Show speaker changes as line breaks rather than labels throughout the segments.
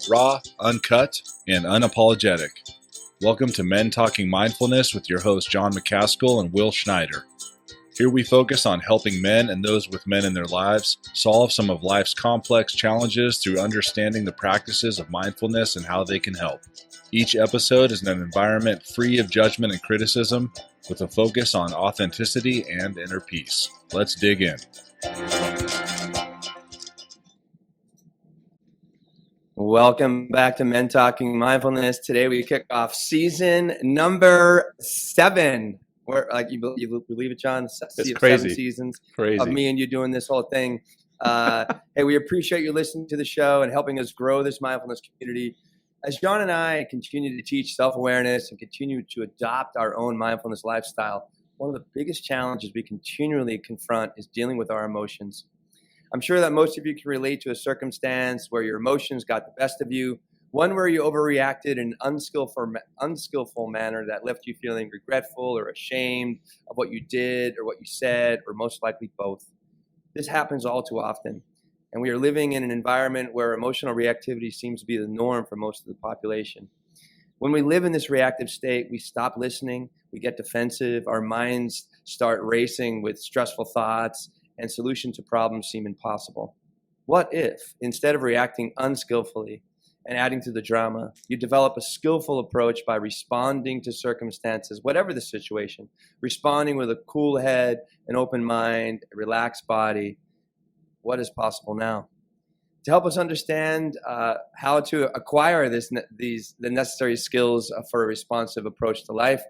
raw, uncut, and unapologetic. Welcome to Men Talking Mindfulness with your hosts John McCaskill and Will Schneider. Here we focus on helping men and those with men in their lives solve some of life's complex challenges through understanding the practices of mindfulness and how they can help. Each episode is in an environment free of judgment and criticism, with a focus on authenticity and inner peace. Let's dig in.
Welcome back to Men Talking Mindfulness. Today we kick off season number 7. We're like, you believe it, John?
It's crazy.
7 seasons
Crazy.
of me and you doing this whole thing. Hey, we appreciate you listening to the show and helping us grow this mindfulness community. As John and I continue to teach self-awareness and continue to adopt our own mindfulness lifestyle, one of the biggest challenges we continually confront is dealing with our emotions. I'm sure that most of you can relate to a circumstance where your emotions got the best of you, one where you overreacted in an unskillful manner that left you feeling regretful or ashamed of what you did or what you said, or most likely both. This happens all too often, and we are living in an environment where emotional reactivity seems to be the norm for most of the population. When we live in this reactive state, we stop listening, we get defensive, our minds start racing with stressful thoughts, and solutions to problems seem impossible. What if, instead of reacting unskillfully and adding to the drama, you develop a skillful approach by responding to circumstances, whatever the situation, responding with a cool head, an open mind, a relaxed body? What is possible now? To help us understand how to acquire the necessary skills for a responsive approach to life,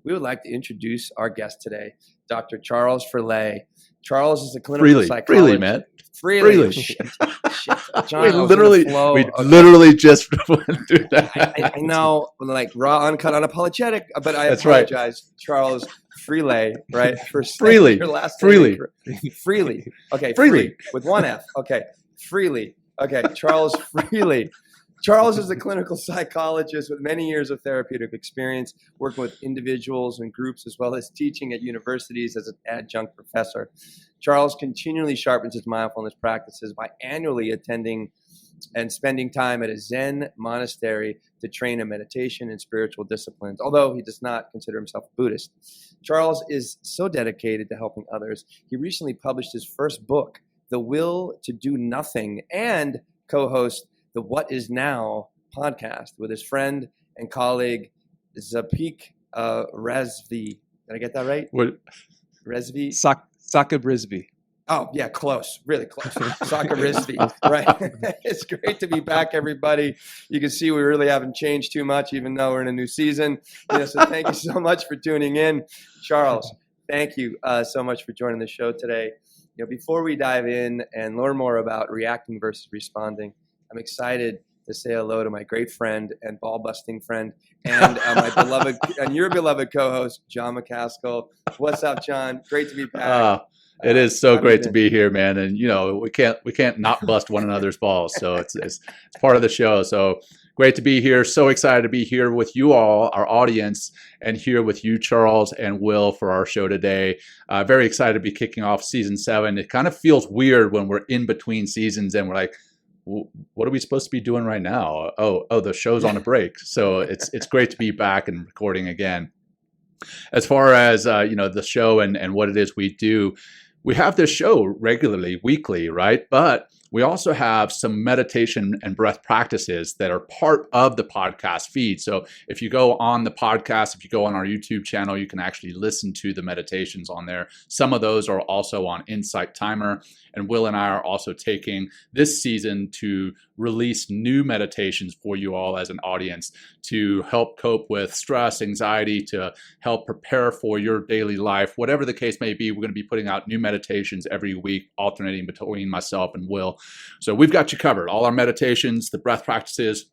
we would like to introduce our guest today, Dr. Charles Freligh. Charles is a clinical psychologist.
Freely, man.
Freely. Shit. John,
we literally just went through that.
I know, like raw, uncut, unapologetic, but I apologize, right. Charles Freligh, right? For
Freely.
Your last
Freely.
Freely. Okay.
Freely.
With one F. Okay. Freely. Okay. Charles Freligh. Charles is a clinical psychologist with many years of therapeutic experience, working with individuals and groups, as well as teaching at universities as an adjunct professor. Charles continually sharpens his mindfulness practices by annually attending and spending time at a Zen monastery to train in meditation and spiritual disciplines, although he does not consider himself a Buddhist. Charles is so dedicated to helping others. He recently published his first book, The Will to Do Nothing, and co-host the What Is Now podcast with his friend and colleague, Zapik Rezvi. Did I get that right?
What?
Rezvi?
Saka Brisby.
Oh, yeah, close. Really close. Saka Rizvi, right? It's great to be back, everybody. You can see we really haven't changed too much, even though we're in a new season. So thank you so much for tuning in. Charles, thank you so much for joining the show today. Before we dive in and learn more about reacting versus responding, I'm excited to say hello to my great friend and ball-busting friend and my beloved and your beloved co-host, John McCaskill. What's up, John? Great to be back.
It is so great to be here, man. And we can't not bust one another's balls. So it's part of the show. So great to be here. So excited to be here with you all, our audience, and here with you, Charles and Will, for our show today. Very excited to be kicking off season 7. It kind of feels weird when we're in between seasons and we're like, what are we supposed to be doing right now? Oh, the show's on a break. So it's great to be back and recording again. As far as the show and what it is we do, we have this show regularly, weekly, right? But we also have some meditation and breath practices that are part of the podcast feed. So if you go on the podcast, if you go on our YouTube channel, you can actually listen to the meditations on there. Some of those are also on Insight Timer. And Will and I are also taking this season to release new meditations for you all as an audience to help cope with stress, anxiety, to help prepare for your daily life. Whatever the case may be, we're going to be putting out new meditations every week, alternating between myself and Will. So we've got you covered. All our meditations, the breath practices,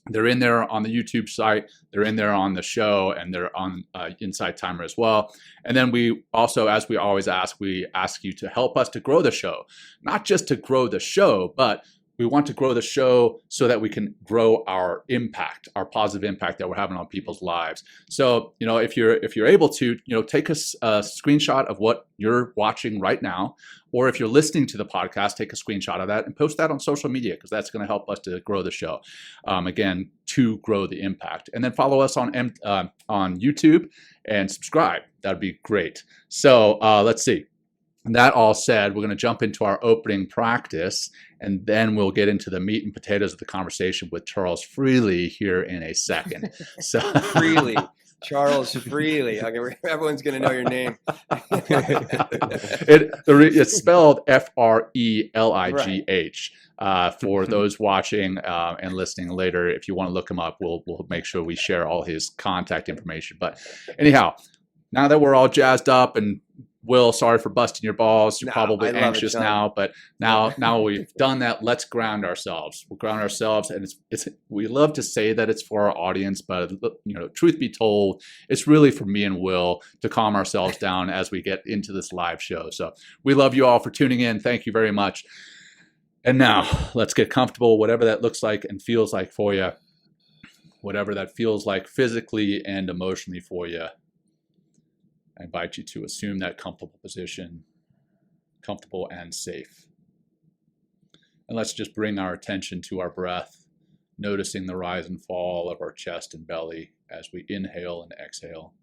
they're in there on the YouTube site, they're in there on the show, and they're on Insight Timer as well. And then we also, as we always ask, we ask you to help us to grow the show. Not just to grow the show, but we want to grow the show so that we can grow our impact, our positive impact that we're having on people's lives. So, if you're able to, take a screenshot of what you're watching right now, or if you're listening to the podcast, take a screenshot of that and post that on social media, because that's going to help us to grow the show. Again, to grow the impact, and then follow us on YouTube and subscribe. That'd be great. So let's see. And that all said, we're going to jump into our opening practice, and then we'll get into the meat and potatoes of the conversation with Charles Freligh here in a second. So
Freligh, Charles Freligh. Okay, everyone's going to know your name.
It's spelled Freligh. For those watching and listening later, if you want to look him up, we'll make sure we share all his contact information. But anyhow, now that we're all jazzed up, and Will, sorry for busting your balls. You're probably anxious now, but now we've done that. Let's ground ourselves. We'll ground ourselves, and it's we love to say that it's for our audience, but truth be told, it's really for me and Will to calm ourselves down as we get into this live show. So we love you all for tuning in. Thank you very much. And now let's get comfortable, whatever that looks like and feels like for you, whatever that feels like physically and emotionally for you. I invite you to assume that comfortable position, comfortable and safe. And let's just bring our attention to our breath, noticing the rise and fall of our chest and belly as we inhale and exhale.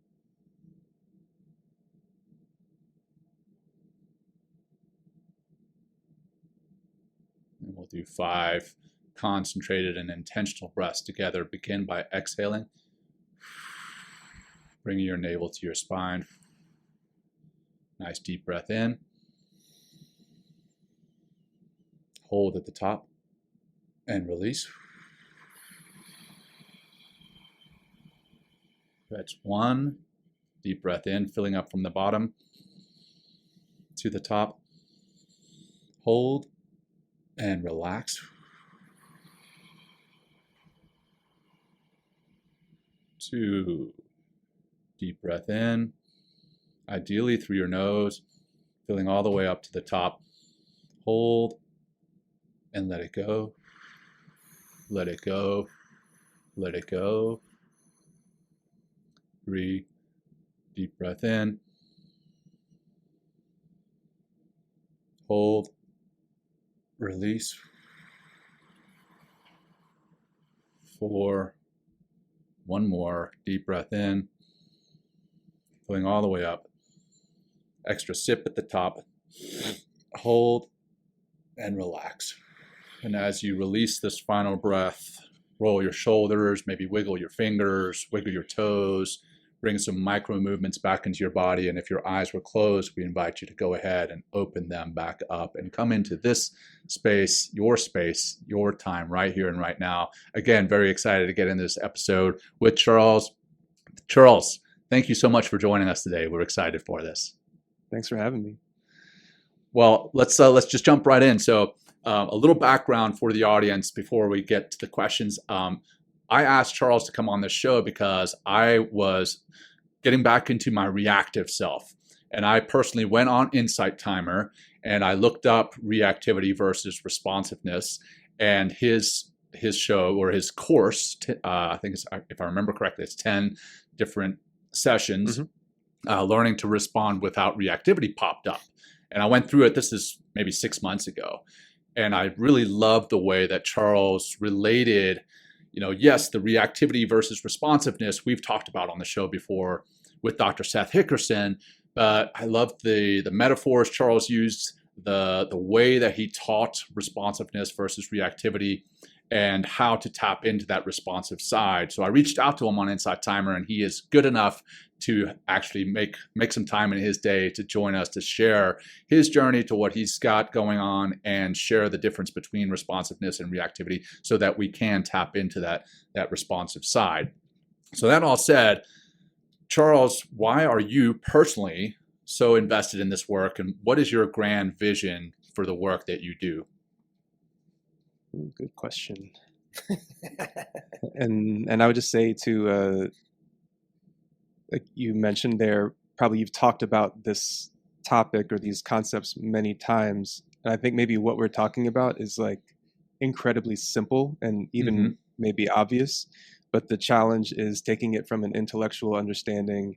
And we'll do 5 concentrated and intentional breaths together. Begin by exhaling, bringing your navel to your spine. Nice deep breath in. Hold at the top and release. That's 1. Deep breath in, filling up from the bottom to the top. Hold and relax. 2. Deep breath in. Ideally through your nose, filling all the way up to the top. Hold and let it go. Let it go. Let it go. 3. Deep breath in. Hold. Release. 4. One more. Deep breath in. Filling all the way up. Extra sip at the top. Hold and relax. And as you release this final breath, roll your shoulders, maybe wiggle your fingers, wiggle your toes, bring some micro movements back into your body. And if your eyes were closed, we invite you to go ahead and open them back up and come into this space, your time, right here and right now. Again, very excited to get into this episode with Charles. Charles, thank you so much for joining us today. We're excited for this.
Thanks for having me.
Well, let's just jump right in. So a little background for the audience before we get to the questions. I asked Charles to come on this show because I was getting back into my reactive self. And I personally went on Insight Timer and I looked up reactivity versus responsiveness, and his show or his course, I think it's, if I remember correctly, it's 10 different sessions. Learning to respond without reactivity popped up. And I went through it. This is maybe 6 months ago. And I really loved the way that Charles related, yes, the reactivity versus responsiveness we've talked about on the show before with Dr. Seth Hickerson. But I loved the metaphors Charles used, the way that he taught responsiveness versus reactivity, and how to tap into that responsive side. So I reached out to him on Insight Timer, and he is good enough to actually make some time in his day to join us to share his journey to what he's got going on and share the difference between responsiveness and reactivity so that we can tap into that responsive side. So that all said, Charles, why are you personally so invested in this work, and what is your grand vision for the work that you do?
Good question. and I would just say to like you mentioned there, probably you've talked about this topic or these concepts many times, and I think maybe what we're talking about is like incredibly simple and even maybe obvious, but the challenge is taking it from an intellectual understanding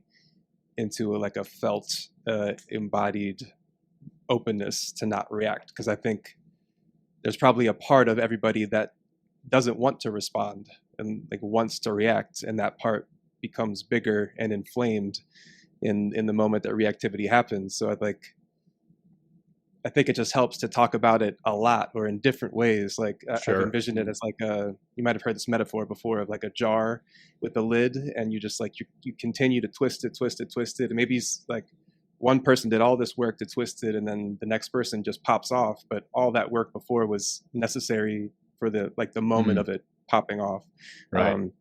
into like a felt, embodied openness to not react. Because I think there's probably a part of everybody that doesn't want to respond and like wants to react, and that part becomes bigger and inflamed in the moment that reactivity happens. So I think it just helps to talk about it a lot or in different ways. Like I've envisioned it as like you might have heard this metaphor before of like a jar with a lid, and you just like you continue to twist it, and maybe it's like one person did all this work to twist it, and then the next person just pops off, but all that work before was necessary for the moment of it popping off.
Right.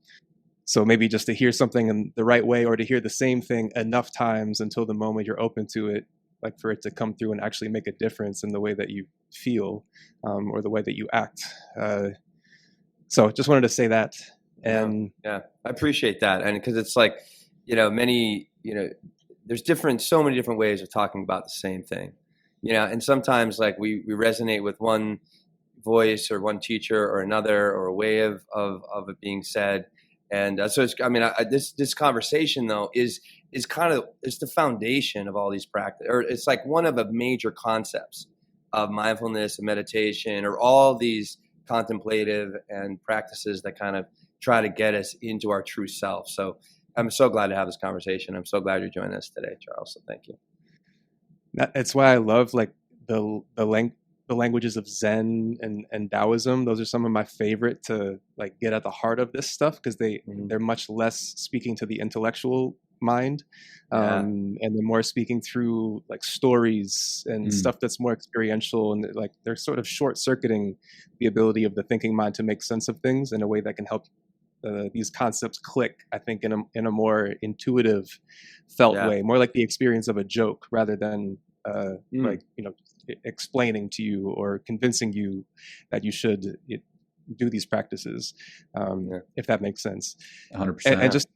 So maybe just to hear something in the right way, or to hear the same thing enough times until the moment you're open to it, like for it to come through and actually make a difference in the way that you feel, or the way that you act. So just wanted to say that. And
yeah, I appreciate that. And because it's like, there's so many different ways of talking about the same thing, and sometimes like we resonate with one voice or one teacher or another, or a way of it being said. And so this conversation though is the foundation of all these practice, or it's like one of the major concepts of mindfulness and meditation, or all these contemplative and practices that kind of try to get us into our true self. So I'm so glad to have this conversation. I'm so glad you're joining us today, Charles. So thank you.
That's why I love like the languages of Zen and Taoism. Those are some of my favorite to like get at the heart of this stuff, because they're much less speaking to the intellectual mind, and they're more speaking through like stories and stuff that's more experiential, and like they're sort of short-circuiting the ability of the thinking mind to make sense of things in a way that can help these concepts click, I think, in a more intuitive, felt way, more like the experience of a joke rather than like explaining to you or convincing you that you should do these practices, if that makes sense.
100%.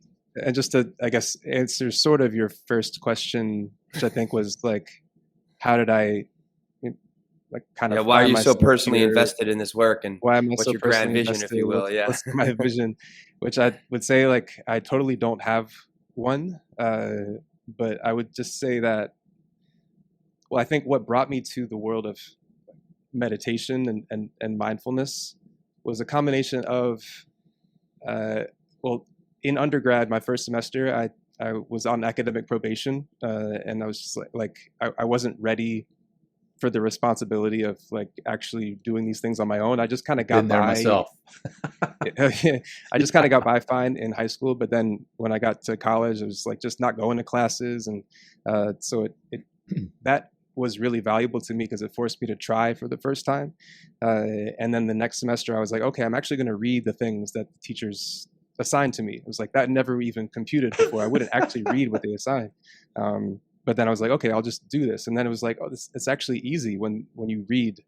And just to, I guess, answer sort of your first question, which I think was like, how did I like kind of
why are you so personally invested in this work, and
why am I
what's
so
your grand vision,
invested?
if you will?
What's my vision? Which I would say like I totally don't have one, but I would just say that, well, I think what brought me to the world of meditation and mindfulness was a combination of, in undergrad, my first semester, I was on academic probation, and I was just like I wasn't ready for the responsibility of like actually doing these things on my own. I just kind of got by
myself.
I just kind of got by fine in high school, but then when I got to college, it was like just not going to classes, and so it that was really valuable to me because it forced me to try for the first time. And then the next semester, I was like, okay, I'm actually going to read the things that the teachers assigned to me. It was like that never even computed before. I wouldn't actually read what they assigned. But then I was like, okay, I'll just do this. And then it was like, oh, it's actually easy when you read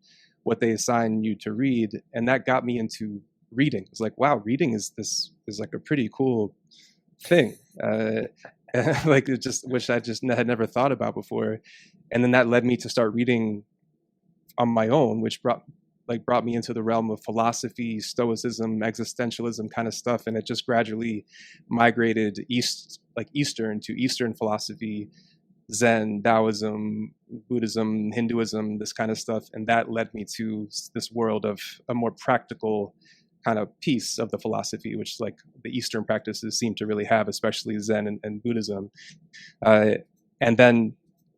what they assign you to read. And that got me into reading. It was like, wow, reading is like a pretty cool thing. Like it just, which I just had never thought about before. And then that led me to start reading on my own, which brought me into the realm of philosophy, stoicism, existentialism kind of stuff. And it just gradually migrated Eastern to Eastern philosophy, Zen, Taoism, Buddhism, Hinduism, this kind of stuff. And that led me to this world of a more practical kind of piece of the philosophy, which like the Eastern practices seem to really have, especially Zen and Buddhism. And then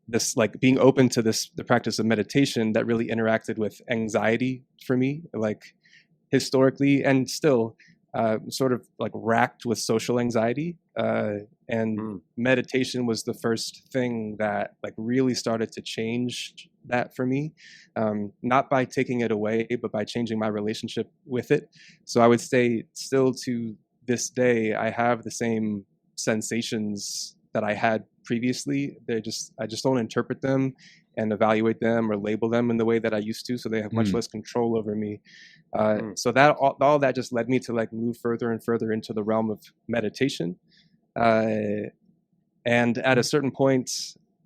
this like being open to the practice of meditation that really interacted with anxiety for me, like historically and still sort of like racked with social anxiety. And meditation was the first thing that like really started to change that for me, not by taking it away, but by changing my relationship with it. So I would say still to this day, I have the same sensations that I had previously. I just don't interpret them and evaluate them or label them in the way that I used to. So they have much less control over me. So that all that just led me to like move further and further into the realm of meditation. And at a certain point,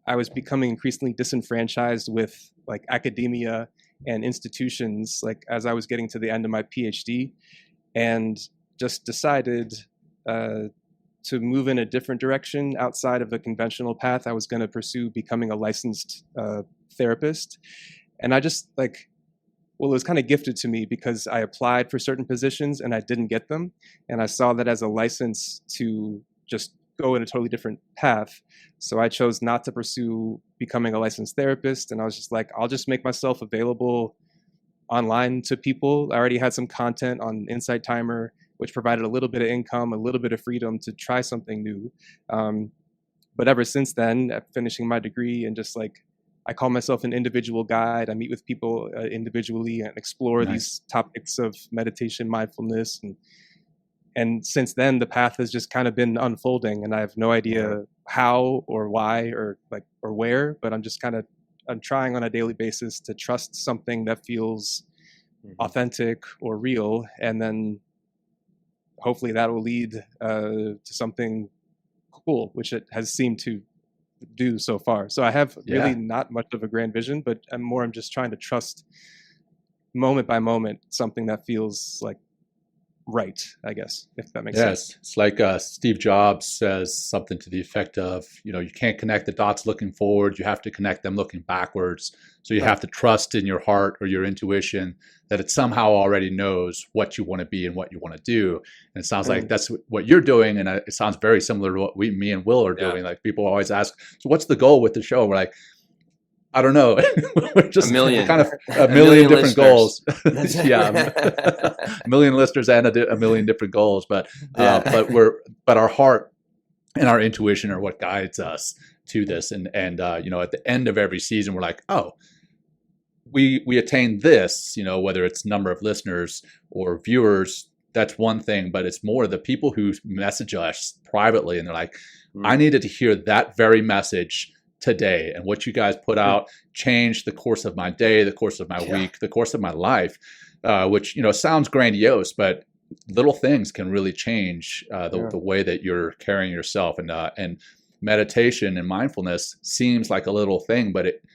I was becoming increasingly disenfranchised with like academia and institutions, like as I was getting to the end of my PhD, and just decided to move in a different direction outside of the conventional path. I was going to pursue becoming a licensed therapist. And I just it was kind of gifted to me because I applied for certain positions and I didn't get them. And I saw that as a license to just go in a totally different path. So I chose not to pursue becoming a licensed therapist. And I was just like, I'll just make myself available online to people. I already had some content on Insight Timer, which provided a little bit of income, a little bit of freedom to try something new. But ever since then, finishing my degree and just I call myself an individual guide. I meet with people individually and explore these topics of meditation, mindfulness. And since then, the path has just kind of been unfolding, and I have no idea how or why or where, but I'm trying on a daily basis to trust something that feels authentic or real, and then hopefully that will lead to something cool, which it has seemed to do so far. So I have really not much of a grand vision, but I'm just trying to trust moment by moment something that feels right, I guess, if that makes sense.
Yes, it's like Steve Jobs says something to the effect of, you can't connect the dots looking forward, you have to connect them looking backwards. So you have to trust in your heart or your intuition that it somehow already knows what you want to be and what you want to do. And it sounds like that's what you're doing, and it sounds very similar to what me and Will are doing. Like, people always ask, so what's the goal with the show? We're like, I don't know. We're just kind of a million different goals. A million listeners and a million different goals. But our heart and our intuition are what guides us to this. And at the end of every season, we're like, oh, we attained this. Whether it's number of listeners or viewers, that's one thing. But it's more the people who message us privately, and they're like, I needed to hear that very message today, and what you guys put out changed the course of my day, the course of my week, the course of my life, which sounds grandiose, but little things can really change the way that you're carrying yourself. And meditation and mindfulness seems like a little thing, but it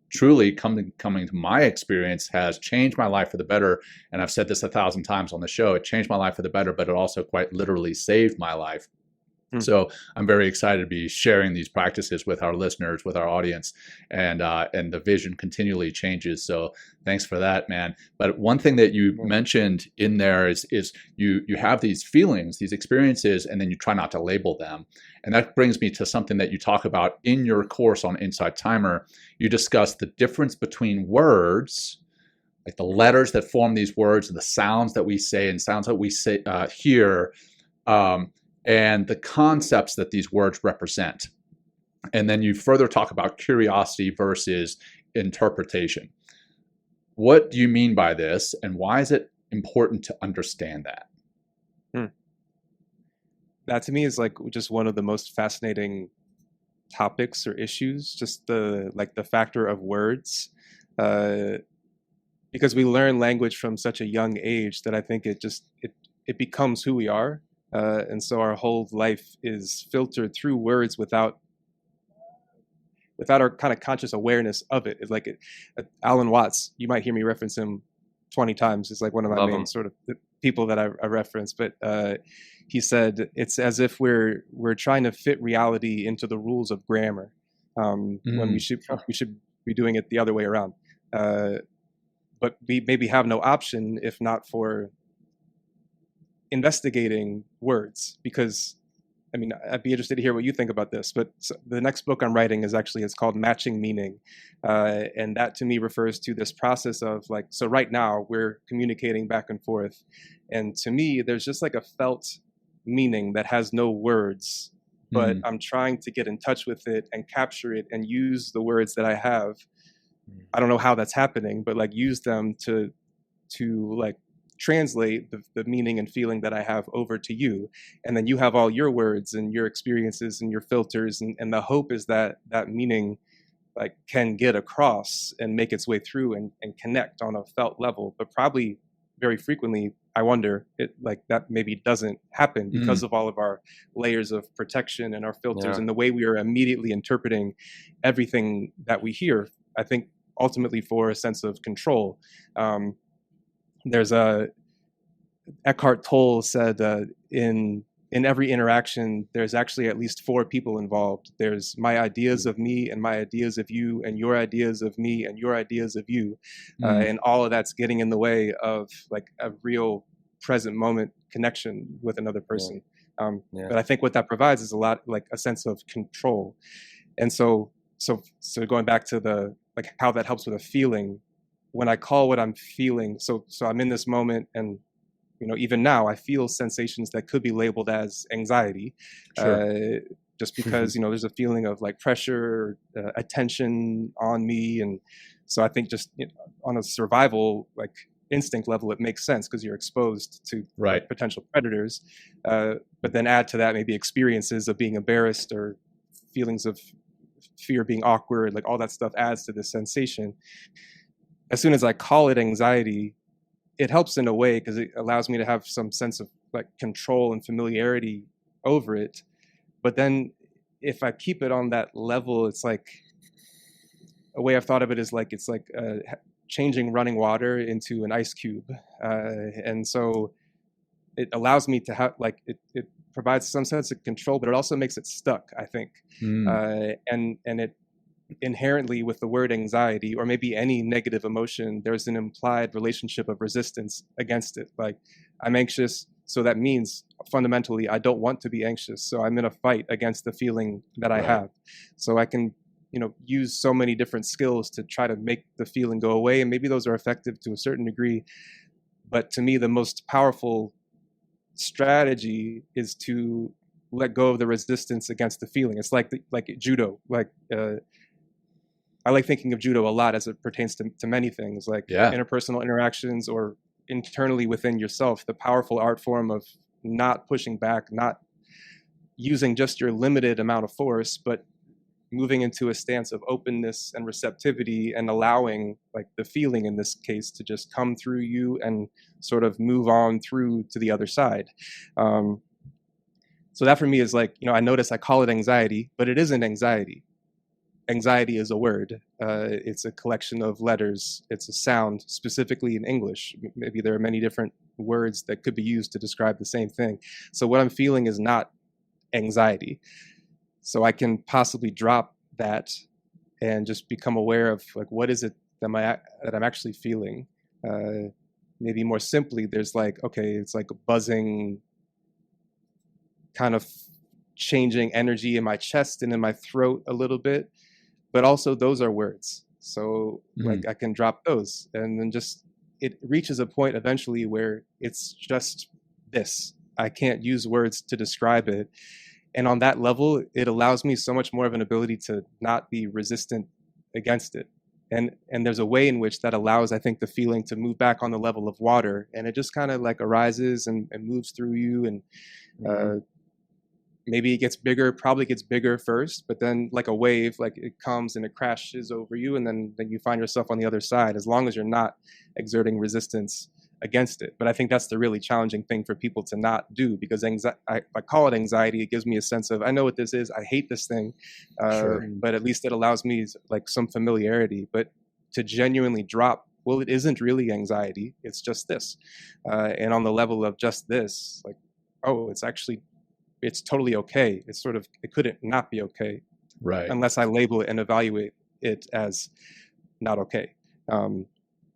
truly, coming to my experience, has changed my life for the better. And I've said this 1,000 times on the show. It changed my life for the better, but it also quite literally saved my life. So I'm very excited to be sharing these practices with our listeners, with our audience, and the vision continually changes. So thanks for that, man. But one thing that you mentioned in there is you have these feelings, these experiences, and then you try not to label them. And that brings me to something that you talk about in your course on Insight Timer. You discuss the difference between words, like the letters that form these words, and the sounds that we say and sounds that we say hear, and the concepts that these words represent. And then you further talk about curiosity versus interpretation. What do you mean by this, and why is it important to understand that?
That to me is just one of the most fascinating topics or issues, just the factor of words, because we learn language from such a young age that I think it becomes who we are. And so our whole life is filtered through words without our kind of conscious awareness of it. It's Alan Watts, you might hear me reference him 20 times. It's one of my main sort of people that I reference. But he said it's as if we're trying to fit reality into the rules of grammar, when we should be doing it the other way around. But we maybe have no option if not for investigating words, because I'd be interested to hear what you think about this. But the next book I'm writing is called Matching Meaning, and that to me refers to this process of so right now we're communicating back and forth, and to me there's just a felt meaning that has no words, but I'm trying to get in touch with it and capture it and use the words that I have. I don't know how that's happening, but use them to translate the meaning and feeling that I have over to you. And then you have all your words and your experiences and your filters. And the hope is that meaning can get across and make its way through and connect on a felt level. But probably very frequently, I wonder, that maybe doesn't happen because of all of our layers of protection and our filters and the way we are immediately interpreting everything that we hear. I think ultimately for a sense of control. There's Eckhart Tolle said in every interaction, there's actually at least 4 people involved. There's my ideas of me and my ideas of you, and your ideas of me and your ideas of you. And all of that's getting in the way of like a real present moment connection with another person. But I think what that provides is a lot like a sense of control. And so going back to the like how that helps with a feeling, when I call what I'm feeling, so I'm in this moment, and even now I feel sensations that could be labeled as anxiety. Sure. Just because there's a feeling of like pressure, attention on me, and so I think just on a survival like instinct level, it makes sense because you're exposed to like, potential predators. But then add to that maybe experiences of being embarrassed or feelings of fear, being awkward, like all that stuff adds to this sensation. As soon as I call it anxiety, it helps in a way because it allows me to have some sense of like control and familiarity over it. But then if I keep it on that level, it's like a way I've thought of it is like, it's like changing running water into an ice cube. And so it allows me to have like, it provides some sense of control, but it also makes it stuck, I think. And it inherently with the word anxiety, or maybe any negative emotion, there's an implied relationship of resistance against it. Like I'm anxious, so that means fundamentally I don't want to be anxious. So I'm in a fight against the feeling that I have. So I can, use so many different skills to try to make the feeling go away. And maybe those are effective to a certain degree. But to me, the most powerful strategy is to let go of the resistance against the feeling. It's like judo, I like thinking of judo a lot as it pertains to many things, like interpersonal interactions or internally within yourself, the powerful art form of not pushing back, not using just your limited amount of force, but moving into a stance of openness and receptivity and allowing like the feeling in this case to just come through you and sort of move on through to the other side. So that for me is like, I notice I call it anxiety, but it isn't anxiety. Anxiety is a word. It's a collection of letters. It's a sound, specifically in English. Maybe there are many different words that could be used to describe the same thing. So what I'm feeling is not anxiety. So I can possibly drop that and just become aware of like, what is it that I'm actually feeling? Maybe more simply, there's like, okay, it's like a buzzing kind of changing energy in my chest and in my throat a little bit. But also those are words. So like I can drop those and then just, it reaches a point eventually where it's just this. I can't use words to describe it. And on that level, it allows me so much more of an ability to not be resistant against it. And there's a way in which that allows, I think, the feeling to move back on the level of water. And it just kind of like arises and moves through you. And maybe it gets bigger, probably gets bigger first, but then like a wave, like it comes and it crashes over you. And then you find yourself on the other side, as long as you're not exerting resistance against it. But I think that's the really challenging thing for people to not do, because if I call it anxiety, it gives me a sense of, I know what this is. I hate this thing. But at least it allows me like some familiarity. But to genuinely drop, well, it isn't really anxiety. It's just this. And on the level of just this, like, oh, it's totally okay. It's sort of, it couldn't not be okay. Right. Unless I label it and evaluate it as not okay.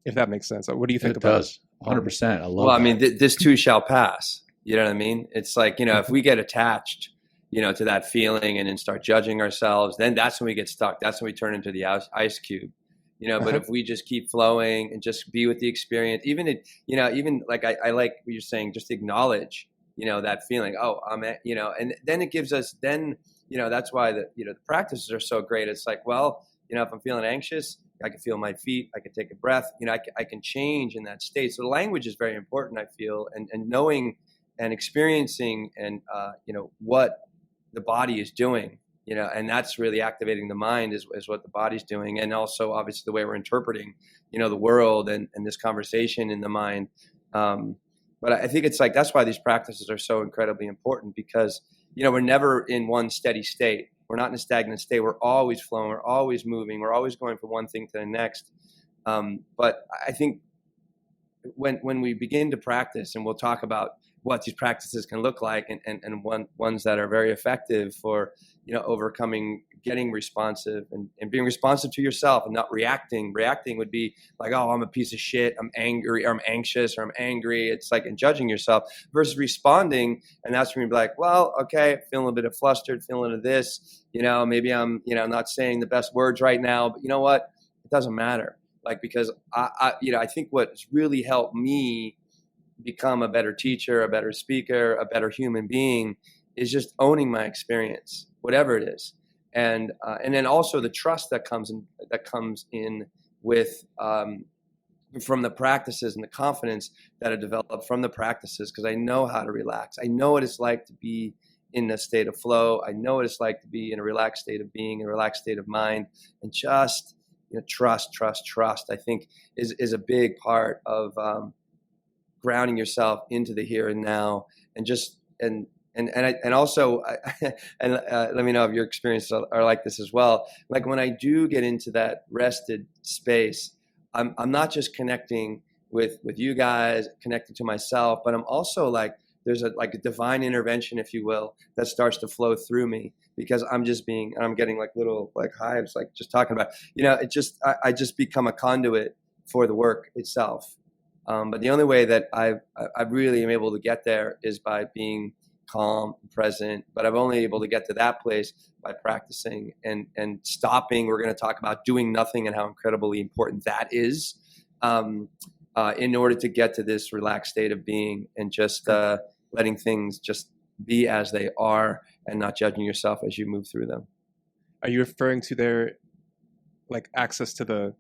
If that makes sense. What do you think about it? Does.
100%. I love
well,
that.
I mean, this too shall pass. You know what I mean? It's like, if we get attached, to that feeling and then start judging ourselves, then that's when we get stuck. That's when we turn into the ice cube. But if we just keep flowing and just be with the experience, even like I like what you're saying, just acknowledge, that feeling, oh, and then it gives us, that's why the practices are so great. It's like, well, if I'm feeling anxious, I can feel my feet, I can take a breath, I can change in that state. So the language is very important, I feel, and knowing and experiencing and, what the body is doing, and that's really activating the mind is what the body's doing. And also obviously the way we're interpreting, the world and this conversation in the mind. But I think it's like, that's why these practices are so incredibly important, because, we're never in one steady state. We're not in a stagnant state. We're always flowing. We're always moving. We're always going from one thing to the next. But I think when we begin to practice, and we'll talk about what these practices can look like, and ones that are very effective for, overcoming, getting responsive and being responsive to yourself and not reacting. Reacting would be like, oh, I'm a piece of shit, I'm angry, or I'm anxious, or I'm angry. It's like in judging yourself, versus responding. And that's when you'd be like, well, okay, feeling a little bit of flustered, feeling of this, maybe I'm, not saying the best words right now, but you know what? It doesn't matter. Like, because I think what's really helped me become a better teacher, a better speaker, a better human being is just owning my experience, whatever it is. And then also the trust that comes in with from the practices, and the confidence that I developed from the practices, because I know how to relax. I know what it's like to be in a state of flow. I know what it's like to be in a relaxed state of being, a relaxed state of mind, and just trust, I think is a big part of grounding yourself into the here and now, and just and also let me know if your experiences are like this as well. Like when I do get into that rested space, I'm not just connecting with you guys, connecting to myself, but I'm also like, there's a divine intervention, if you will, that starts to flow through me, because I'm getting like little hives, like just talking about, I just become a conduit for the work itself. But the only way that I really am able to get there is by being calm, present. But I'm only able to get to that place by practicing and stopping. We're going to talk about doing nothing and how incredibly important that is, in order to get to this relaxed state of being, and just letting things just be as they are, and not judging yourself as you move through them.
Are you referring to their access to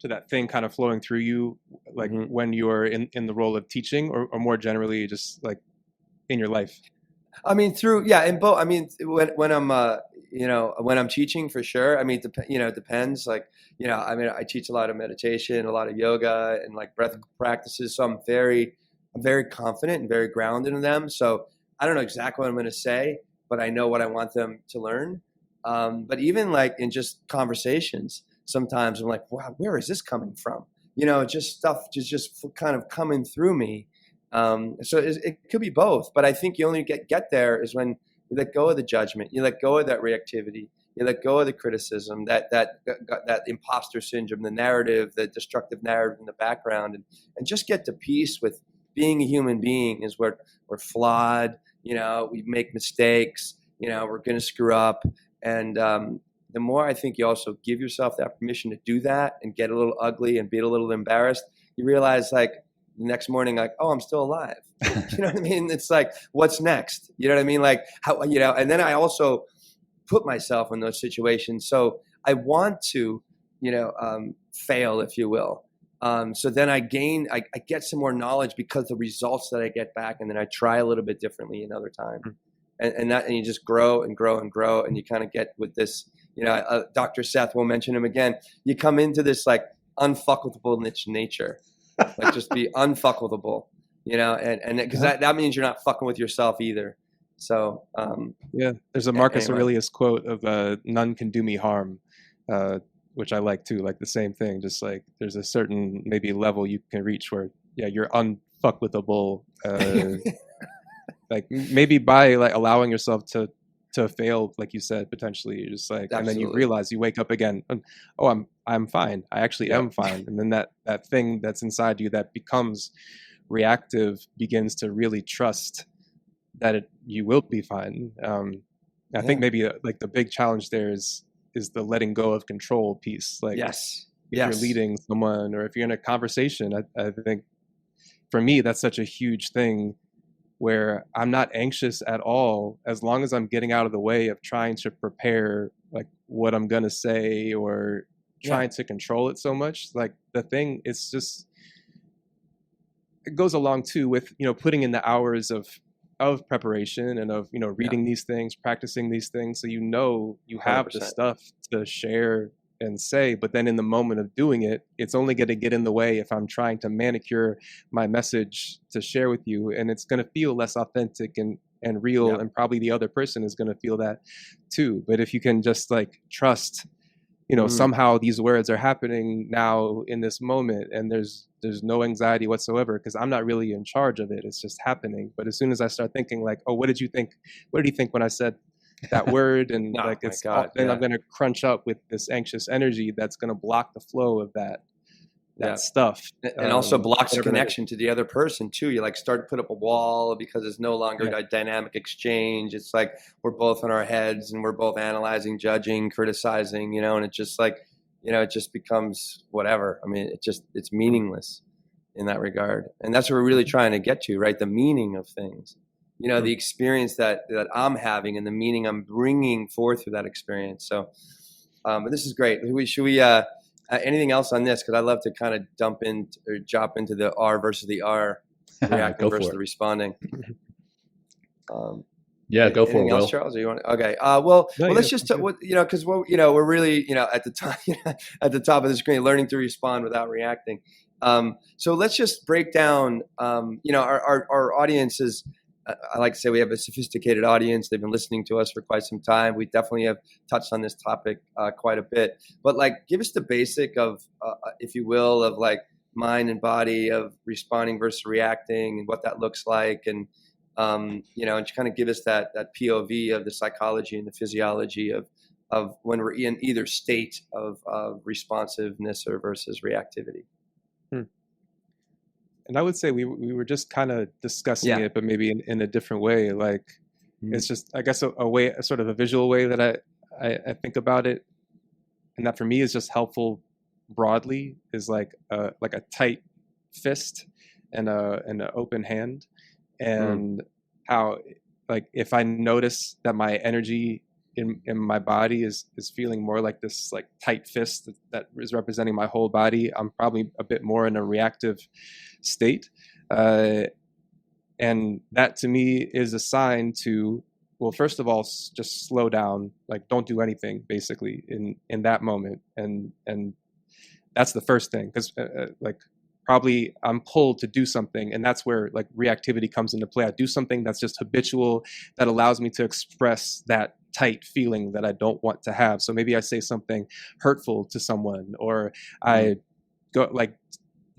that thing kind of flowing through you, when you're in the role of teaching, or more generally just in your life?
I mean, in both. I mean, when I'm when I'm teaching, for sure. I mean, it depends. I teach a lot of meditation, a lot of yoga, and breath practices. So I'm very confident and very grounded in them. So I don't know exactly what I'm going to say, but I know what I want them to learn. But even in just conversations, sometimes I'm like, wow, where is this coming from? Just stuff just kind of coming through me. So it could be both, but I think you only get there is when you let go of the judgment, you let go of that reactivity, you let go of the criticism, that imposter syndrome, the narrative, the destructive narrative in the background, and just get to peace with being a human being. Is where we're flawed, we make mistakes, we're going to screw up. And the more I think you also give yourself that permission to do that and get a little ugly and be a little embarrassed, you realize the next morning, oh, I'm still alive. You know what I mean? It's what's next? You know what I mean? How, and then I also put myself in those situations. So I want to, fail, if you will. So then I get some more knowledge because the results that I get back, and then I try a little bit differently another time. And you just grow and grow and grow. And you kind of get with this, Dr. Seth, we'll mention him again. You come into this unfuckable nature. Just be unfuckable, and because that means you're not fucking with yourself either. So
there's a Marcus Aurelius quote of none can do me harm, which I like too. The same thing, just there's a certain maybe level you can reach where you're unfuckwithable. Maybe by allowing yourself to fail, like you said, potentially you're just and then you realize, you wake up again, oh, I'm fine. I actually am fine. And then that thing that's inside you that becomes reactive begins to really trust that you will be fine. I think maybe the big challenge there is the letting go of control piece. If you're leading someone, or if you're in a conversation, I think for me that's such a huge thing, where I'm not anxious at all, as long as I'm getting out of the way of trying to prepare what I'm going to say, or trying to control it so much. The thing is just, it goes along too with, putting in the hours of preparation and of, reading these things, practicing these things. So, you have 100%. The stuff to share and say, but then in the moment of doing it, it's only going to get in the way if I'm trying to manicure my message to share with you, and it's going to feel less authentic and and real,
Yeah.
and probably the other person is going to feel that too. But if you can just like trust, somehow these words are happening now in this moment, and there's no anxiety whatsoever, because I'm not really in charge of it. It's just happening. But as soon as I start thinking like, oh, what did you think? What did you think when I said that word? And
Oh,
like,
my
it's
God,
then
yeah.
I'm going to crunch up with this anxious energy that's going to block the flow of that stuff.
And also blocks
whatever that is.
connection to the other person too. You like start to put up a wall because it's no longer a dynamic exchange. It's like we're both in our heads and we're both analyzing, judging, criticizing, and it's just like, it just becomes whatever. I mean, it's meaningless in that regard. And that's what we're really trying to get to, right? The meaning of things, the experience that I'm having and the meaning I'm bringing forth through that experience. So, but this is great. Should we anything else on this? Because I love to kind of jump into the R versus the R, reacting versus the responding.
Go for it,
anything else,
Will.
Charles? Or you want? Okay. Let's just because we're really at the top at the top of the screen, learning to respond without reacting. So let's just break down. Our audience is. I like to say we have a sophisticated audience. They've been listening to us for quite some time. We definitely have touched on this topic quite a bit. But give us the basic of, if you will, of mind and body, of responding versus reacting, and what that looks like, and and just kind of give us that POV of the psychology and the physiology of when we're in either state of responsiveness or versus reactivity.
And I would say we were just kind of discussing it, but maybe in a different way. It's just, I guess, a sort of a visual way that I think about it, and that for me is just helpful broadly, is like a tight fist and an open hand, and how if I notice that my energy in my body is feeling more like this tight fist that is representing my whole body, I'm probably a bit more in a reactive state, and that to me is a sign to, well, first of all, just slow down, don't do anything basically in that moment, and that's the first thing, because probably I'm pulled to do something, and that's where reactivity comes into play. I do something that's just habitual, that allows me to express that tight feeling that I don't want to have. So maybe I say something hurtful to someone, or I go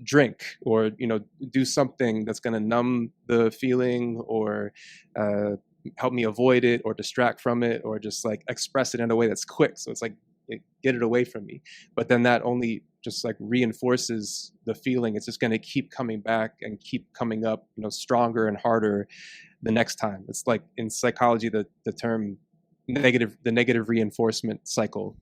drink, or do something that's going to numb the feeling, or help me avoid it, or distract from it, or just express it in a way that's quick, so it's get it away from me. But then that only just reinforces the feeling. It's just going to keep coming back and keep coming up, stronger and harder the next time. It's in psychology, the term the negative reinforcement cycle.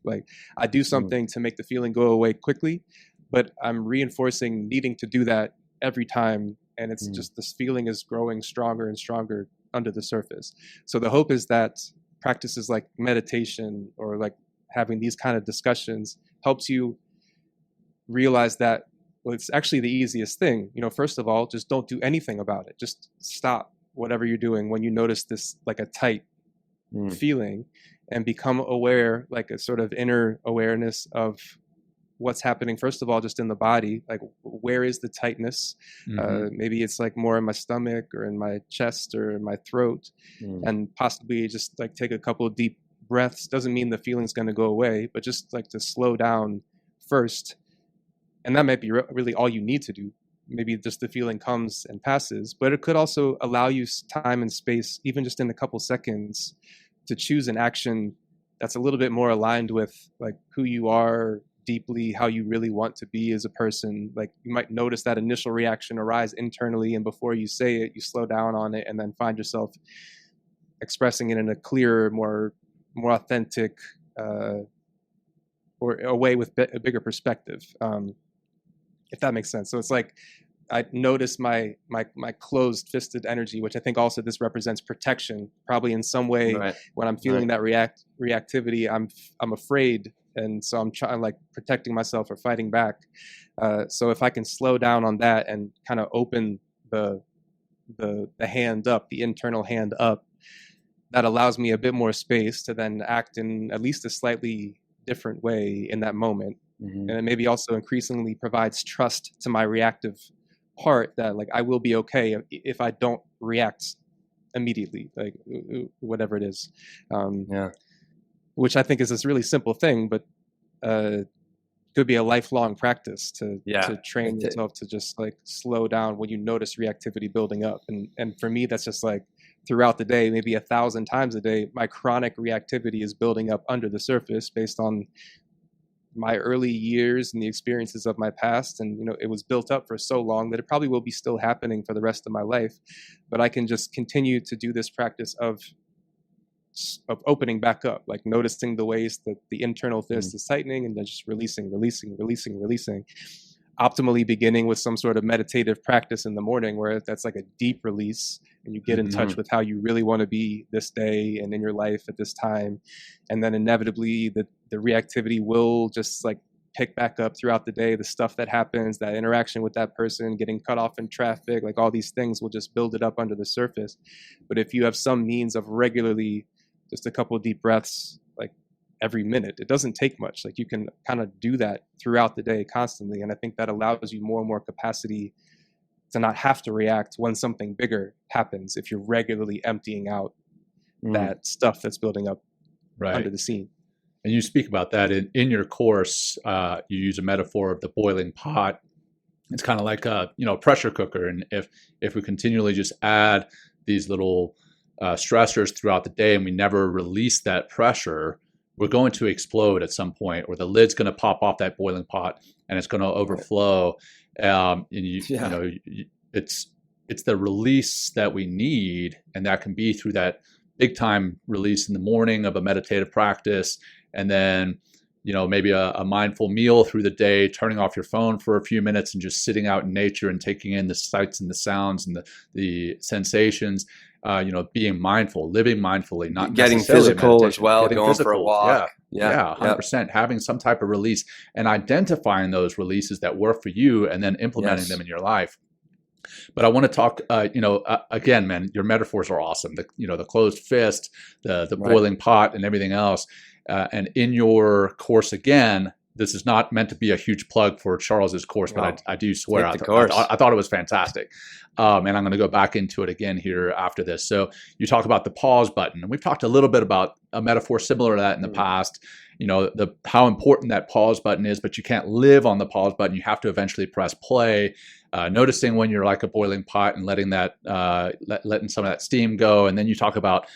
I do something to make the feeling go away quickly, but I'm reinforcing needing to do that every time, and it's just this feeling is growing stronger and stronger under the surface. So the hope is that practices like meditation, or having these kind of discussions, helps you realize that, well, it's actually the easiest thing. First of all, just don't do anything about it. Just stop whatever you're doing when you notice this a tight feeling, and become aware, a sort of inner awareness of what's happening, first of all, just in the body, where is the tightness? Maybe it's more in my stomach, or in my chest, or in my throat, and possibly just take a couple of deep breaths. Doesn't mean the feeling's going to go away, but just to slow down first. And that might be really all you need to do. Maybe just the feeling comes and passes, but it could also allow you time and space, even just in a couple seconds, to choose an action that's a little bit more aligned with who you are deeply, how you really want to be as a person. You might notice that initial reaction arise internally, and before you say it, you slow down on it, and then find yourself expressing it in a clearer, more authentic, or a way with a bigger perspective, if that makes sense. So it's I notice my closed fisted energy, which I think also this represents protection, probably in some way. Right. When I'm feeling that reactivity, I'm afraid, and so I'm trying protecting myself or fighting back. So if I can slow down on that and kind of open the hand up, the internal hand up, that allows me a bit more space to then act in at least a slightly different way in that moment. And it maybe also increasingly provides trust to my reactive part, that I will be okay if I don't react immediately, like whatever it is.
Yeah.
Which I think is this really simple thing, but could be a lifelong practice to train yourself to just like slow down when you notice reactivity building up. And for me, that's just like throughout the day, maybe 1,000 times a day, my chronic reactivity is building up under the surface based on my early years and the experiences of my past. And, it was built up for so long that it probably will be still happening for the rest of my life. But I can just continue to do this practice of opening back up, like noticing the ways that the internal fist is tightening and then just releasing, optimally beginning with some sort of meditative practice in the morning where that's like a deep release and you get in touch with how you really want to be this day and in your life at this time. And then inevitably the reactivity will just like pick back up throughout the day. The stuff that happens, that interaction with that person, getting cut off in traffic, like all these things will just build it up under the surface. But if you have some means of regularly just a couple of deep breaths, like every minute, it doesn't take much. Like you can kind of do that throughout the day constantly. And I think that allows you more and more capacity to not have to react when something bigger happens if you're regularly emptying out that stuff that's building up under the scene.
And you speak about that in your course. You use a metaphor of the boiling pot. It's kind of like a pressure cooker. And if we continually just add these little stressors throughout the day and we never release that pressure, we're going to explode at some point, or the lid's going to pop off that boiling pot and it's going to overflow. It's the release that we need, and that can be through that big time release in the morning of a meditative practice, and then maybe a mindful meal through the day, turning off your phone for a few minutes and just sitting out in nature and taking in the sights and the sounds and the sensations. Being mindful, living mindfully, not
getting physical as well, going for a walk.
Yeah, 100%. Having some type of release and identifying those releases that work for you and then implementing them in your life. But I want to talk, again, man, your metaphors are awesome. The closed fist, the boiling pot and everything else. And in your course, again, this is not meant to be a huge plug for Charles's course, but I do swear I thought it was fantastic. And I'm going to go back into it again here after this. So you talk about the pause button, and we've talked a little bit about a metaphor similar to that in the past. How important that pause button is, but you can't live on the pause button. You have to eventually press play. Noticing when you're like a boiling pot and letting that letting some of that steam go, and then you talk about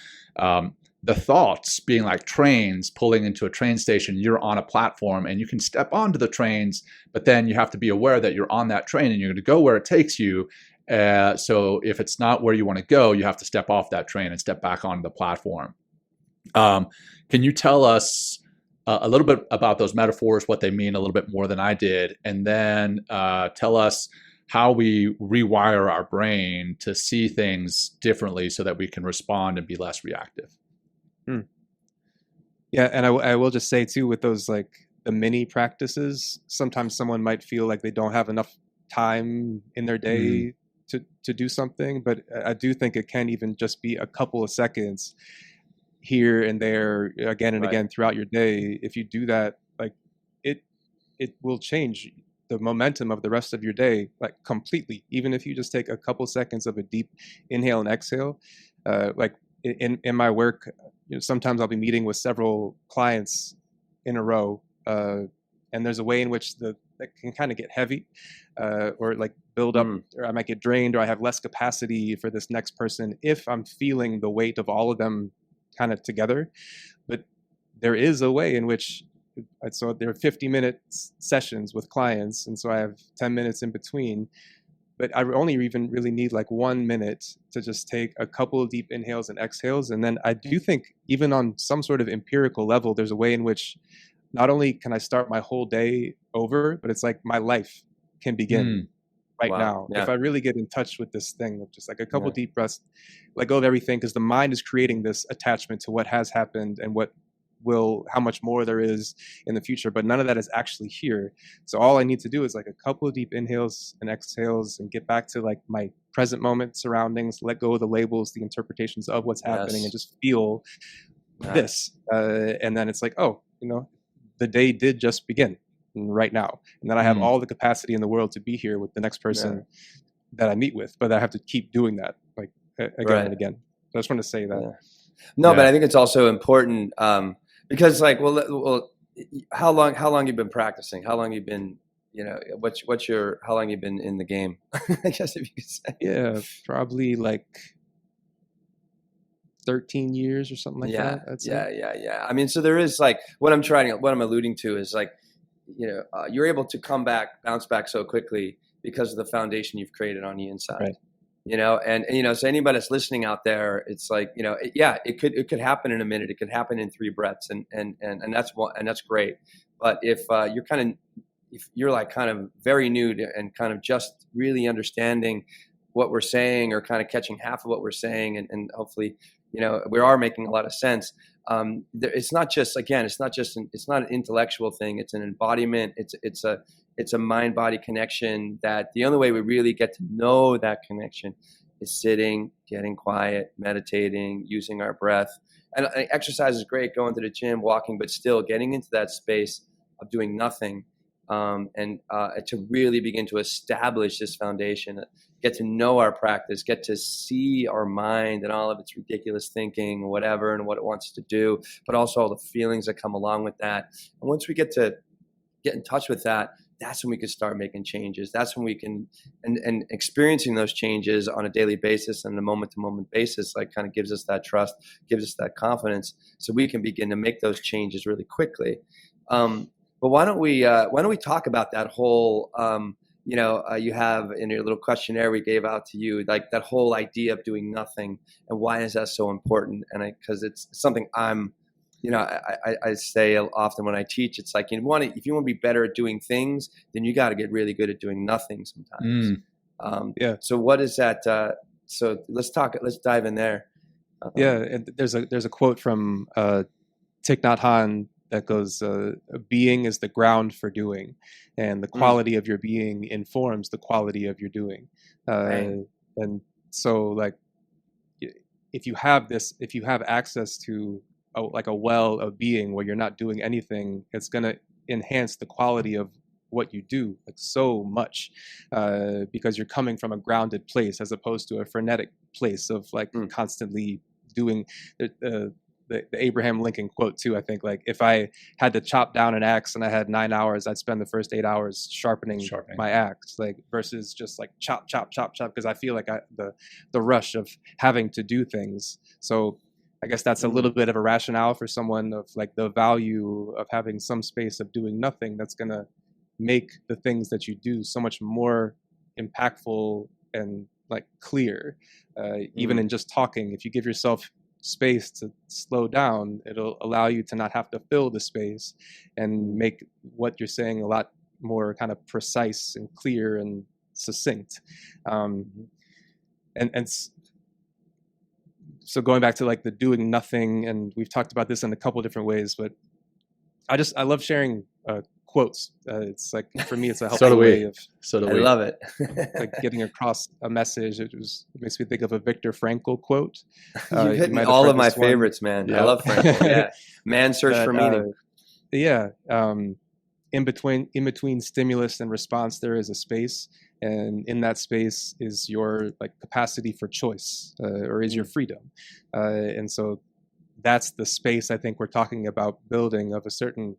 the thoughts being like trains pulling into a train station. You're on a platform and you can step onto the trains, but then you have to be aware that you're on that train and you're going to go where it takes you. So if it's not where you want to go, you have to step off that train and step back onto the platform. Can you tell us a little bit about those metaphors, what they mean a little bit more than I did, and then tell us how we rewire our brain to see things differently so that we can respond and be less reactive?
Yeah, and I will just say too, with those like the mini practices, sometimes someone might feel like they don't have enough time in their day to do something, but I do think it can even just be a couple of seconds here and there, again and again throughout your day. If you do that, like it will change the momentum of the rest of your day, like completely. Even if you just take a couple seconds of a deep inhale and exhale, like in my work, sometimes I'll be meeting with several clients in a row, and there's a way in which that can kind of get heavy, or like build up, or I might get drained, or I have less capacity for this next person if I'm feeling the weight of all of them kind of together. But there is a way in which, so there are 50-minute sessions with clients, and so I have 10 minutes in between. But I only even really need like 1 minute to just take a couple of deep inhales and exhales. And then I do think even on some sort of empirical level, there's a way in which not only can I start my whole day over, but it's like my life can begin now. Yeah. If I really get in touch with this thing of just like a couple deep breaths, let go of everything, because the mind is creating this attachment to what has happened and how much more there is in the future, but none of that is actually here. So all I need to do is like a couple of deep inhales and exhales and get back to like my present moment surroundings, let go of the labels, the interpretations of what's happening, and just feel this. And then it's like, the day did just begin right now. And then I have all the capacity in the world to be here with the next person that I meet with, but I have to keep doing that like again and again.
Right.
And then I have all the capacity in the world to be here with the next person that I meet with, but I have to keep doing that like again and again. I just want to say that.
Yeah. No,
Yeah.
but I think it's also important because, like, how long you've been practicing? How long you've been, how long you've been in the game? I guess if you could say.
Yeah, probably like 13 years or something like that. I'd say.
Yeah. I mean, so there is like what I'm alluding to is like, you're able to bounce back so quickly because of the foundation you've created on the inside.
Right.
So anybody that's listening out there, it's like, it could happen in a minute. It could happen in 3 breaths, and that's great. But if you're like kind of very new to, and kind of just really understanding what we're saying, or kind of catching half of what we're saying, and hopefully, we are making a lot of sense. It's not an intellectual thing. It's an embodiment. It's a mind-body connection that the only way we really get to know that connection is sitting, getting quiet, meditating, using our breath. And exercise is great, going to the gym, walking, but still getting into that space of doing nothing, and to really begin to establish this foundation, get to know our practice, get to see our mind and all of its ridiculous thinking, whatever, and what it wants to do, but also all the feelings that come along with that. And once we get in touch with that, that's when we can start making changes. That's when we can, and experiencing those changes on a daily basis and a moment-to-moment basis, like kind of gives us that trust, gives us that confidence, so we can begin to make those changes really quickly. But why don't we talk about that whole, you have in your little questionnaire we gave out to you, like that whole idea of doing nothing, and why is that so important? And because it's something I say often when I teach, it's like, if you want to be better at doing things, then you got to get really good at doing nothing sometimes.
Yeah.
So what is that? So let's dive in there.
Yeah. And there's a quote from Thich Nhat Hanh that goes, being is the ground for doing, and the quality of your being informs the quality of your doing.
Right.
And so, like, if you have access to a well of being where you're not doing anything, it's going to enhance the quality of what you do, like, so much, because you're coming from a grounded place as opposed to a frenetic place of like constantly doing. The Abraham Lincoln quote too, I think, like, if I had to chop down an axe and I had 9 hours, I'd spend the first 8 hours sharpening my axe, like, versus just like chop, because I feel like the rush of having to do things. So I guess that's a little bit of a rationale for someone of like the value of having some space of doing nothing that's going to make the things that you do so much more impactful and like clear. Even in just talking, if you give yourself space to slow down, it'll allow you to not have to fill the space and make what you're saying a lot more kind of precise and clear and succinct. And so going back to like the doing nothing, and we've talked about this in a couple of different ways, but I love sharing quotes. It's like, for me, it's a helpful way of.
I
love it.
Like getting across a message. It makes me think of a Viktor Frankl quote.
You've hit all of my favorites, man.
Yeah.
I love Frankl. Yeah, Man's Search for Meaning.
In between stimulus and response, there is a space, and in that space is your like capacity for choice, or is your freedom, and so that's the space I think we're talking about building of a certain.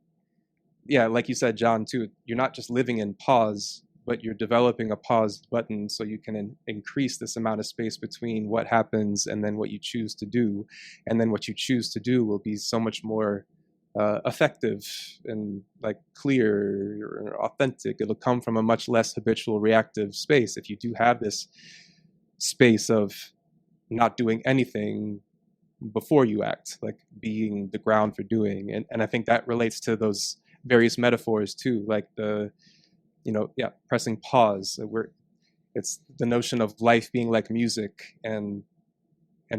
Yeah, like you said, John, too, you're not just living in pause, but you're developing a pause button so you can increase this amount of space between what happens and then what you choose to do. And then what you choose to do will be so much more effective and like clear or authentic. It'll come from a much less habitual reactive space. If you do have this space of not doing anything before you act, like being the ground for doing. And I think that relates to those various metaphors too, like pressing pause. It's the notion of life being like music, and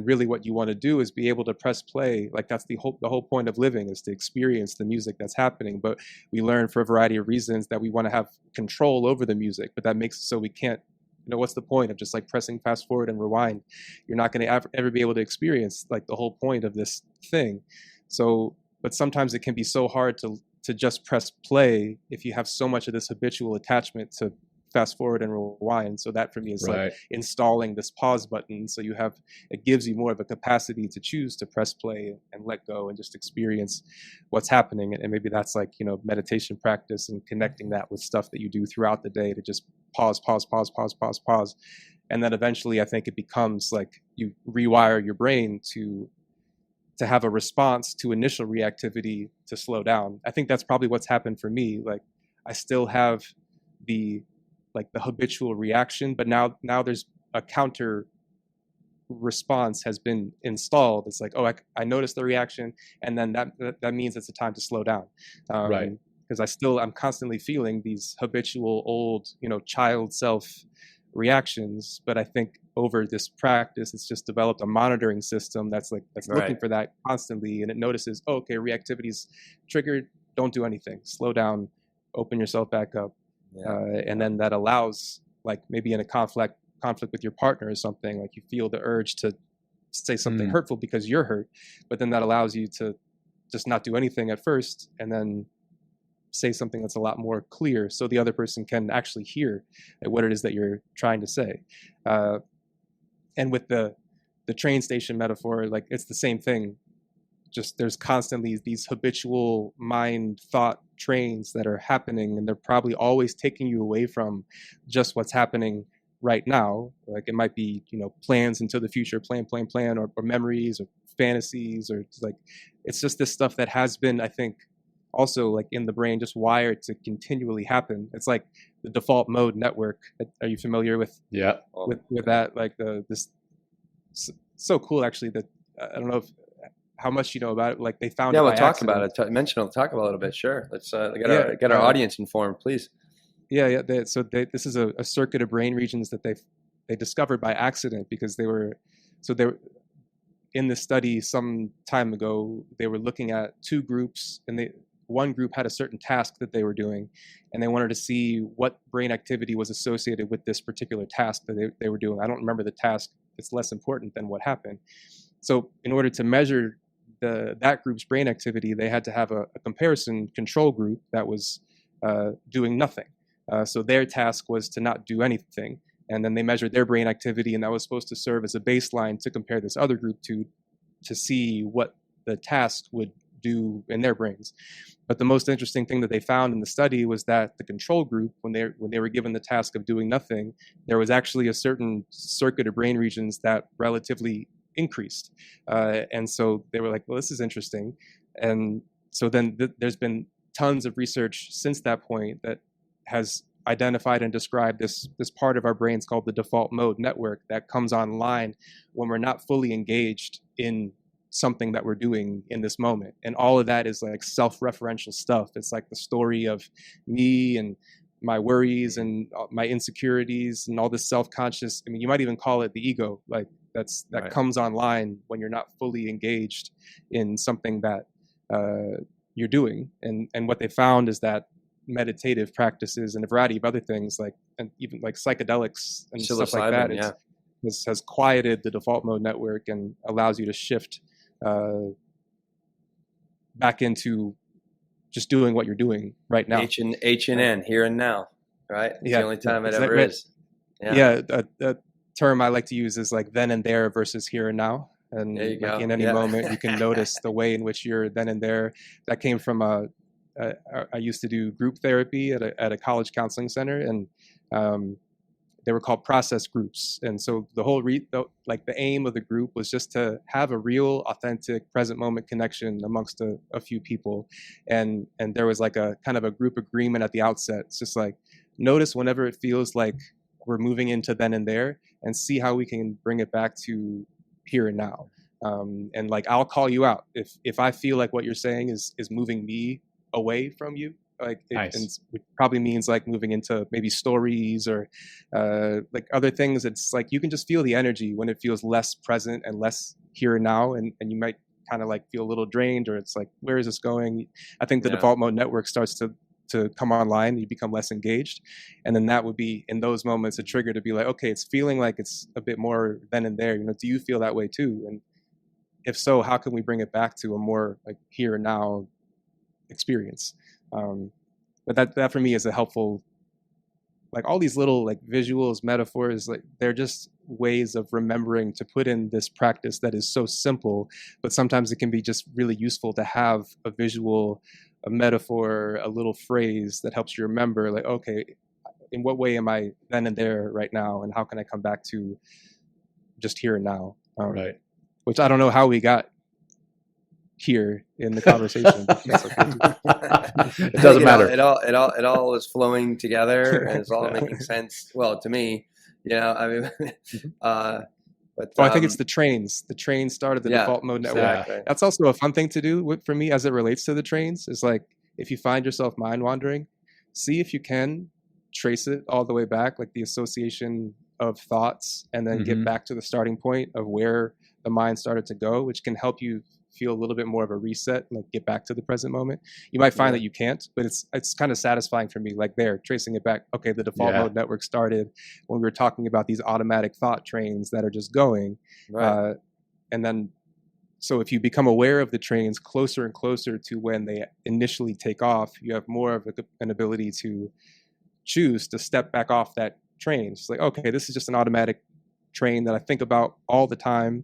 really what you want to do is be able to press play. Like, that's the whole point of living, is to experience the music that's happening. But we learn for a variety of reasons that we want to have control over the music, but that makes it so we can't. What's the point of just like pressing fast forward and rewind? You're not going to ever be able to experience like the whole point of this thing. So, but sometimes it can be so hard to just press play if you have so much of this habitual attachment to fast forward and rewind. So that for me is
Right.
like installing this pause button. So it gives you more of a capacity to choose to press play and let go and just experience what's happening. And maybe that's like, meditation practice and connecting that with stuff that you do throughout the day to just pause. And then eventually I think it becomes like you rewire your brain to have a response to initial reactivity to slow down. I think that's probably what's happened for me. Like I still have the habitual reaction, but now there's a counter response has been installed. It's like, oh, I noticed the reaction, and then that means it's a time to slow down.
Right.
Because I'm constantly feeling these habitual old, child self reactions, but I think over this practice, it's just developed a monitoring system that's looking for that constantly, and it notices, oh, okay, reactivity's triggered. Don't do anything. Slow down. Open yourself back up, and then that allows, like maybe in a conflict with your partner or something, like you feel the urge to say something hurtful because you're hurt, but then that allows you to just not do anything at first, and then say something that's a lot more clear so the other person can actually hear what it is that you're trying to say. And with the train station metaphor, like it's the same thing. Just there's constantly these habitual mind thought trains that are happening, and they're probably always taking you away from just what's happening right now. Like it might be, plans into the future, plan, or memories or fantasies, or it's just this stuff that has been, I think, also like in the brain, just wired to continually happen. It's like the default mode network. Are you familiar with with that? Like this so cool actually that I don't know how much you know about it. Like they found
we'll talk about it. Talk about a little bit. Sure. Let's get our audience informed, please.
This is a circuit of brain regions that they discovered by accident, because they were in this study some time ago. They were looking at two groups, and one group had a certain task that they were doing, and they wanted to see what brain activity was associated with this particular task that they were doing. I don't remember the task. It's less important than what happened. So in order to measure that group's brain activity, they had to have a comparison control group that was doing nothing. So their task was to not do anything. And then they measured their brain activity, and that was supposed to serve as a baseline to compare this other group to see what the task would do in their brains. But the most interesting thing that they found in the study was that the control group, when they were given the task of doing nothing, there was actually a certain circuit of brain regions that relatively increased. And so they were like, well, this is interesting. And so then there's been tons of research since that point that has identified and described this part of our brains called the default mode network that comes online when we're not fully engaged in something that we're doing in this moment. And all of that is like self-referential stuff. It's like the story of me and my worries and my insecurities and all this self-conscious, I mean, you might even call it the ego, like that comes online when you're not fully engaged in something that you're doing. And what they found is that meditative practices and a variety of other things, like, and even like psychedelics and stuff like that, has quieted the default mode network and allows you to shift back into just doing what you're doing right now.
H and N, here and now, right? It's the only time it ever is.
A term I like to use is like then and there versus here and now. And like in any moment, you can notice the way in which you're then and there. That came from I used to do group therapy at a college counseling center, and they were called process groups. And so the whole the aim of the group was just to have a real, authentic, present moment connection amongst a few people. And there was like a kind of a group agreement at the outset. It's just like, notice whenever it feels like we're moving into then and there, and see how we can bring it back to here and now. And like, I'll call you out if I feel like what you're saying is moving me away from you. Like it probably means like moving into maybe stories or like other things. It's like you can just feel the energy when it feels less present and less here and now, and you might kind of like feel a little drained, or it's like, where is this going? I think the default mode network starts to come online, you become less engaged, and then that would be in those moments a trigger to be like, okay, it's feeling like it's a bit more then and there, do you feel that way too? And if so, how can we bring it back to a more like here and now experience? But that for me is a helpful like all these little like visuals, metaphors, like they're just ways of remembering to put in this practice that is so simple, but sometimes it can be just really useful to have a visual, a metaphor, a little phrase that helps you remember, like, okay, in what way am I then and there right now, and how can I come back to just here and now?
Right.
Which I don't know how we got here in the conversation.
It doesn't matter.
It all is flowing together, and it's all making sense. Well, to me, I mean, but
I think it's the trains. The train started the default mode network.
Exactly.
That's also a fun thing to do for me as it relates to the trains. Is like, if you find yourself mind wandering, see if you can trace it all the way back, like the association of thoughts, and then get back to the starting point of where the mind started to go, which can help you feel a little bit more of a reset, like get back to the present moment. You might find that you can't, but it's kind of satisfying for me, like there, tracing it back. Okay, the default mode network started when we were talking about these automatic thought trains that are just going.
Right.
And then, so if you become aware of the trains closer and closer to when they initially take off, you have more of an ability to choose to step back off that train. It's like, okay, this is just an automatic train that I think about all the time.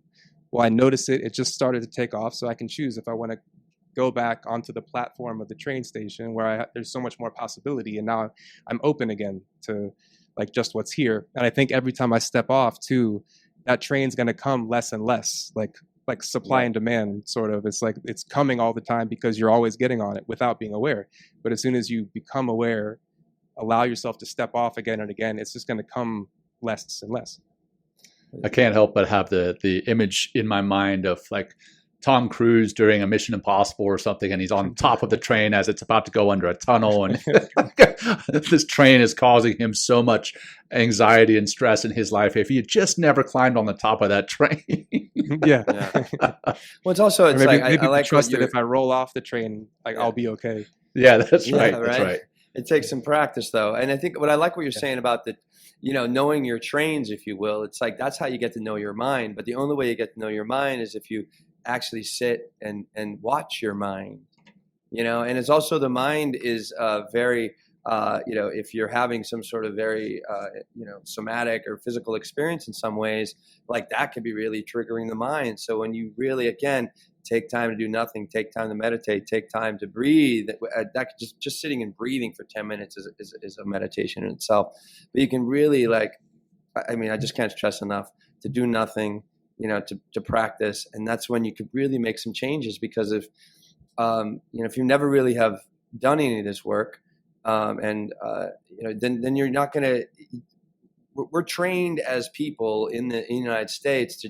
Well, I notice it just started to take off, so I can choose if I want to go back onto the platform of the train station where there's so much more possibility, and now I'm open again to like just what's here. And I think every time I step off too, that train's going to come less and less, like supply and demand sort of. It's like it's coming all the time because you're always getting on it without being aware. But as soon as you become aware, allow yourself to step off again and again, it's just going to come less and less.
I can't help but have the image in my mind of like Tom Cruise during a Mission Impossible or something, and he's on top of the train as it's about to go under a tunnel, and this train is causing him so much anxiety and stress in his life. If he had just never climbed on the top of that train.
Well, it's also
maybe
I like
trust that if I roll off the train, like I'll be okay.
Yeah, that's right. That's right.
It takes some practice, though, and I think what I like what you're saying about the, knowing your trains, if you will. It's like that's how you get to know your mind. But the only way you get to know your mind is if you actually sit and watch your mind. And it's also the mind is very, if you're having some sort of very, somatic or physical experience in some ways, like that could be really triggering the mind. So when you really, again, take time to do nothing, take time to meditate, take time to breathe. That just sitting and breathing for 10 minutes is a meditation in itself. But you can really I just can't stress enough to do nothing, to practice. And that's when you could really make some changes, because if you never really have done any of this work, then you're not going to, we're trained as people in the United States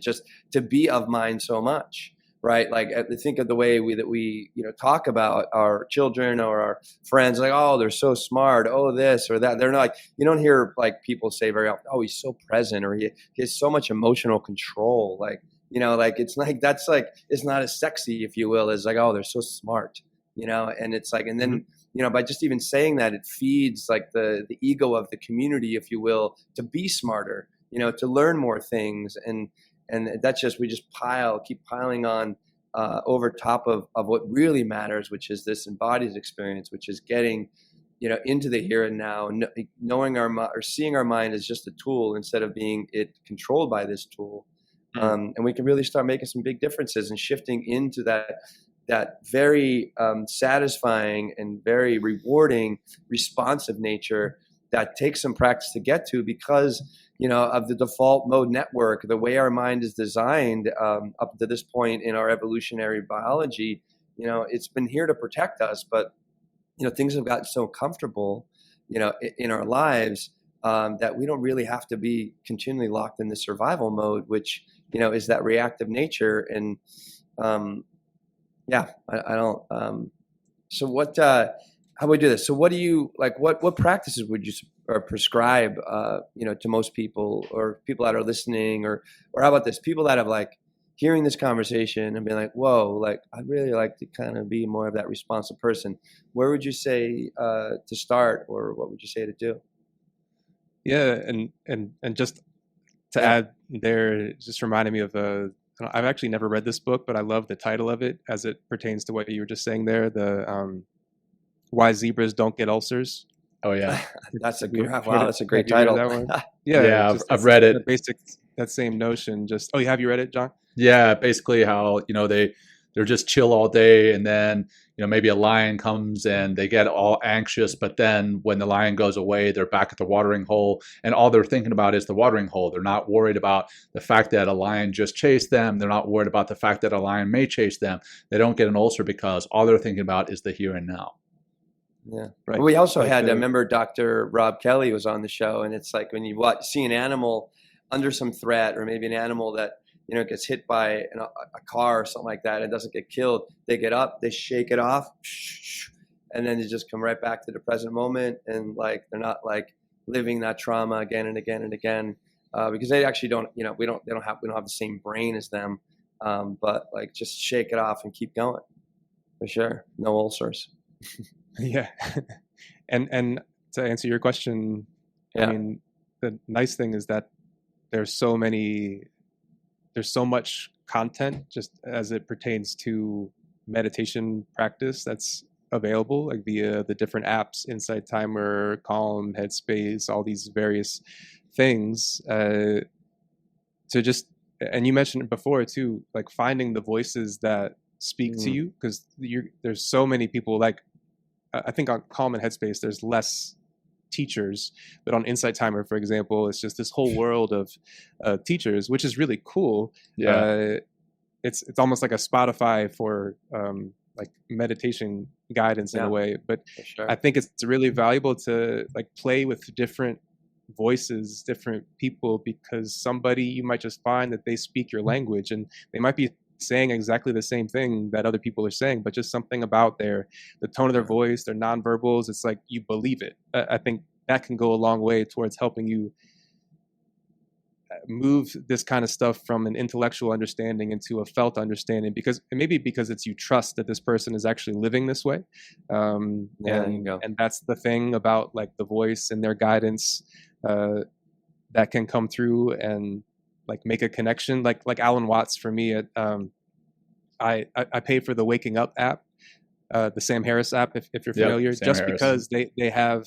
to be of mind so much. Right, like think of the way we talk about our children or our friends, like, oh, they're so smart, oh, this or that. They're not, you don't hear like people say very often, oh, he's so present, or he has so much emotional control. Like, like it's like that's like it's not as sexy, if you will, as like, oh, they're so smart, and it's like, and then by just even saying that, it feeds like the ego of the community, if you will, to be smarter, to learn more things. And that's we just keep piling on over top of what really matters, which is this embodied experience, which is getting, into the here and now, knowing or seeing our mind as just a tool instead of being it controlled by this tool. And we can really start making some big differences and shifting into that very satisfying and very rewarding, responsive nature that takes some practice to get to, because of the default mode network, the way our mind is designed up to this point in our evolutionary biology. It's been here to protect us, but things have gotten so comfortable, in our lives that we don't really have to be continually locked in the survival mode, which is that reactive nature. And I don't. So what? How do we do this? So what do you like? What practices would you prescribe, to most people, or people that are listening, or how about this? People that have like hearing this conversation and being like, whoa, like I'd really like to kind of be more of that responsive person. Where would you say to start, or what would you say to do?
Yeah, and just to add there, it just reminded me of I've actually never read this book, but I love the title of it as it pertains to what you were just saying there. The Why Zebras Don't Get Ulcers.
Oh yeah.
That's a
Have you
great,
heard
wow,
it?
that's a great
Have you read
title.
that one? Yeah,
Yeah,
just
I've read it.
the basic, that same notion. Just, oh, have you read it, John?
Yeah, basically how, they're just chill all day, and then, maybe a lion comes and they get all anxious, but then when the lion goes away, they're back at the watering hole, and all they're thinking about is the watering hole. They're not worried about the fact that a lion just chased them. They're not worried about the fact that a lion may chase them. They don't get an ulcer because all they're thinking about is the here and now.
Yeah.
Right.
We also
Like
had, I
the-
remember Dr. Rob Kelly was on the show, and it's like when you see an animal under some threat, or maybe an animal that, gets hit by a car or something like that and doesn't get killed, they get up, they shake it off, and then they just come right back to the present moment, and like they're not like living that trauma again and again and again, because they actually don't, we don't have the same brain as them, but like just shake it off and keep going, for sure. No ulcers.
Yeah. And to answer your question,
Yeah.
I mean, the nice thing is that there's so much content just as it pertains to meditation practice that's available, like via the different apps, Insight Timer, Calm, Headspace, all these various things, to just, and you mentioned it before too, like finding the voices that speak to you, because there's so many people. Like I think on Calm and Headspace there's less teachers, but on Insight Timer, for example, it's just this whole world of teachers, which is really cool.
Yeah.
It's almost like a Spotify for like meditation guidance in a way, but
For sure.
I think it's really valuable to like play with different voices, different people, because somebody, you might just find that they speak your language, and they might be saying exactly the same thing that other people are saying, but just something about the tone of their voice, their nonverbals, it's like you believe it. I think that can go a long way towards helping you move this kind of stuff from an intellectual understanding into a felt understanding, because it's you trust that this person is actually living this way,
There you go.
and that's the thing about like the voice and their guidance, that can come through and like make a connection. Like Alan Watts for me, I pay for the Waking Up app, the Sam Harris app, if you're familiar,
Sam
just
Harris.
because they have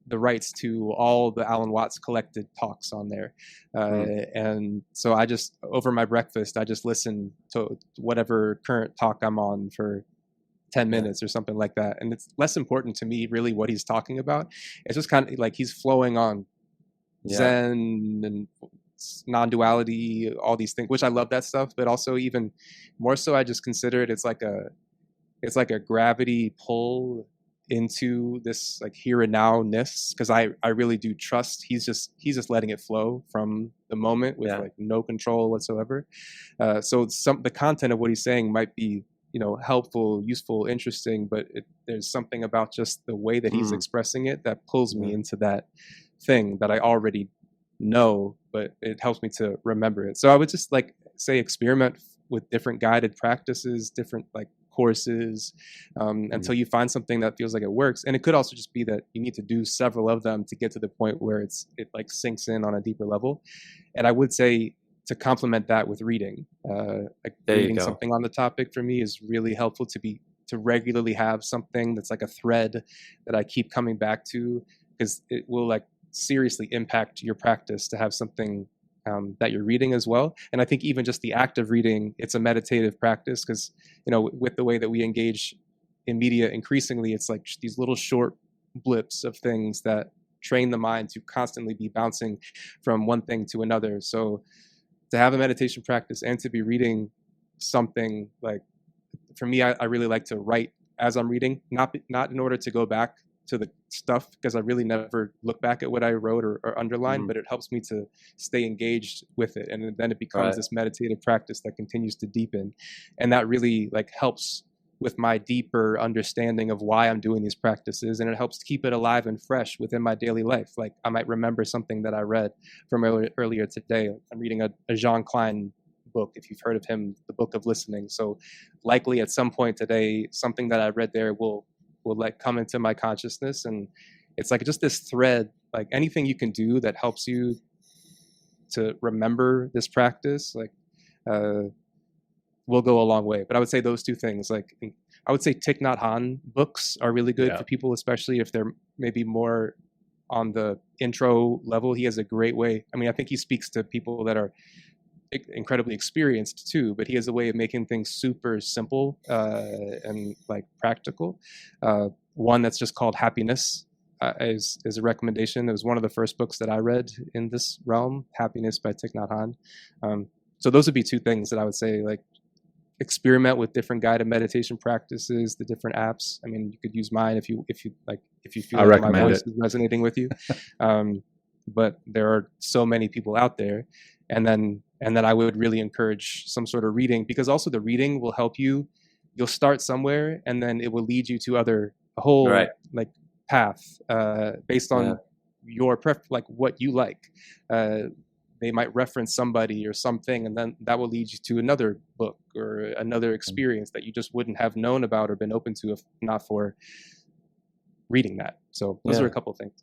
the rights to all the Alan Watts collected talks on there. And so I just, over my breakfast, I just listen to whatever current talk I'm on for 10 minutes or something like that. And it's less important to me really what he's talking about. It's just kind of like he's flowing on Zen and non-duality, all these things, which I love that stuff, but also even more so, I just consider it, it's like a gravity pull into this like here and now-ness, because I really do trust he's just letting it flow from the moment with like no control whatsoever. So the content of what he's saying might be, helpful, useful, interesting, but there's something about just the way that he's expressing it that pulls me into that thing that I already know, but it helps me to remember it. So I would just like say experiment with different guided practices, different like courses, until you find something that feels like it works. And it could also just be that you need to do several of them to get to the point where it like sinks in on a deeper level. And I would say to complement that with reading, like reading something on the topic for me is really helpful to regularly have something that's like a thread that I keep coming back to, because it will like seriously impact your practice to have something that you're reading as well. And I think even just the act of reading, it's a meditative practice, because with the way that we engage in media increasingly, it's like these little short blips of things that train the mind to constantly be bouncing from one thing to another. So to have a meditation practice and to be reading something, like for me, I really like to write as I'm reading, not in order to go back to the stuff, because I really never look back at what I wrote or underlined, but it helps me to stay engaged with it. And then it becomes this meditative practice that continues to deepen. And that really like helps with my deeper understanding of why I'm doing these practices. And it helps to keep it alive and fresh within my daily life. Like I might remember something that I read from earlier today. I'm reading a Jean Klein book, if you've heard of him, The Book of Listening. So likely at some point today, something that I read there will like come into my consciousness. And it's like just this thread, like anything you can do that helps you to remember this practice, like will go a long way. But I would say those two things, like I would say Thich Nhat Hanh books are really good
Yeah.
for people, especially if they're maybe more on the intro level. He has a great way. I mean, I think he speaks to people that are incredibly experienced too, but he has a way of making things super simple and like practical. One that's just called Happiness is a recommendation. It was one of the first books that I read in this realm, Happiness by Thich Nhat Hanh. So those would be two things that I would say, like, experiment with different guided meditation practices, the different apps. I mean, you could use mine if you feel
I
like my
recommend
voice
it.
is resonating with you. But there are so many people out there, and then I would really encourage some sort of reading, because also the reading will help you. You'll start somewhere, and then it will lead you to a whole
Right.
like path based on your like what you like. They might reference somebody or something, and then that will lead you to another book or another experience that you just wouldn't have known about or been open to if not for reading that. So those are a couple of things.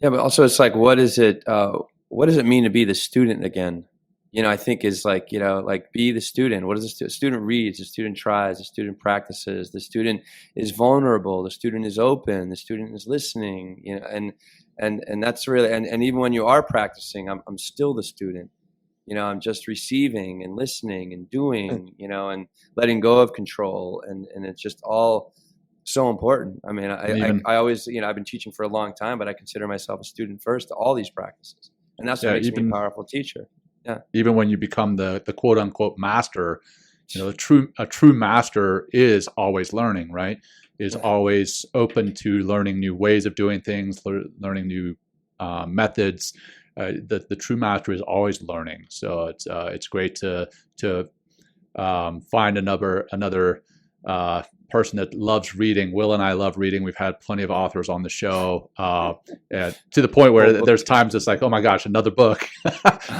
Yeah, but also it's like, what does it mean to be the student again? I think is like, like be the student. What does the student reads? The student tries. The student practices. The student is vulnerable. The student is open. The student is listening. And that's really, and even when you are practicing, I'm still the student. I'm just receiving and listening and doing. And letting go of control, and it's just all so important. I mean, I always, I've been teaching for a long time, but I consider myself a student first to all these practices, and that's what makes me a powerful teacher. Yeah.
Even when you become the quote unquote master, a true master is always learning, right? Is always open to learning new ways of doing things, learning new methods. The true master is always learning. So it's great to find another person that loves reading. Will and I love reading. We've had plenty of authors on the show, to the point where there's times it's like, oh my gosh, another book.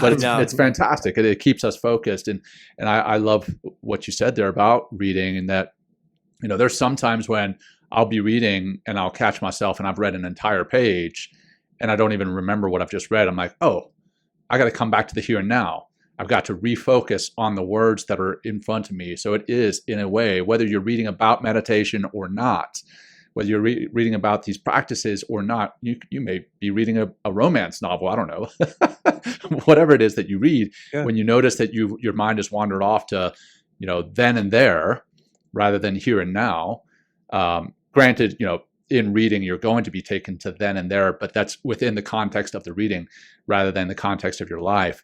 But it's fantastic. It keeps us focused. And I love what you said there about reading, and that, there's sometimes when I'll be reading and I'll catch myself and I've read an entire page and I don't even remember what I've just read. I'm like, oh, I got to come back to the here and now. I've got to refocus on the words that are in front of me. So it is, in a way, whether you're reading about meditation or not, whether you're reading about these practices or not, you may be reading a romance novel. I don't know, whatever it is that you read. Yeah. When you notice that your mind has wandered off to, then and there, rather than here and now. Granted, in reading, you're going to be taken to then and there, but that's within the context of the reading rather than the context of your life.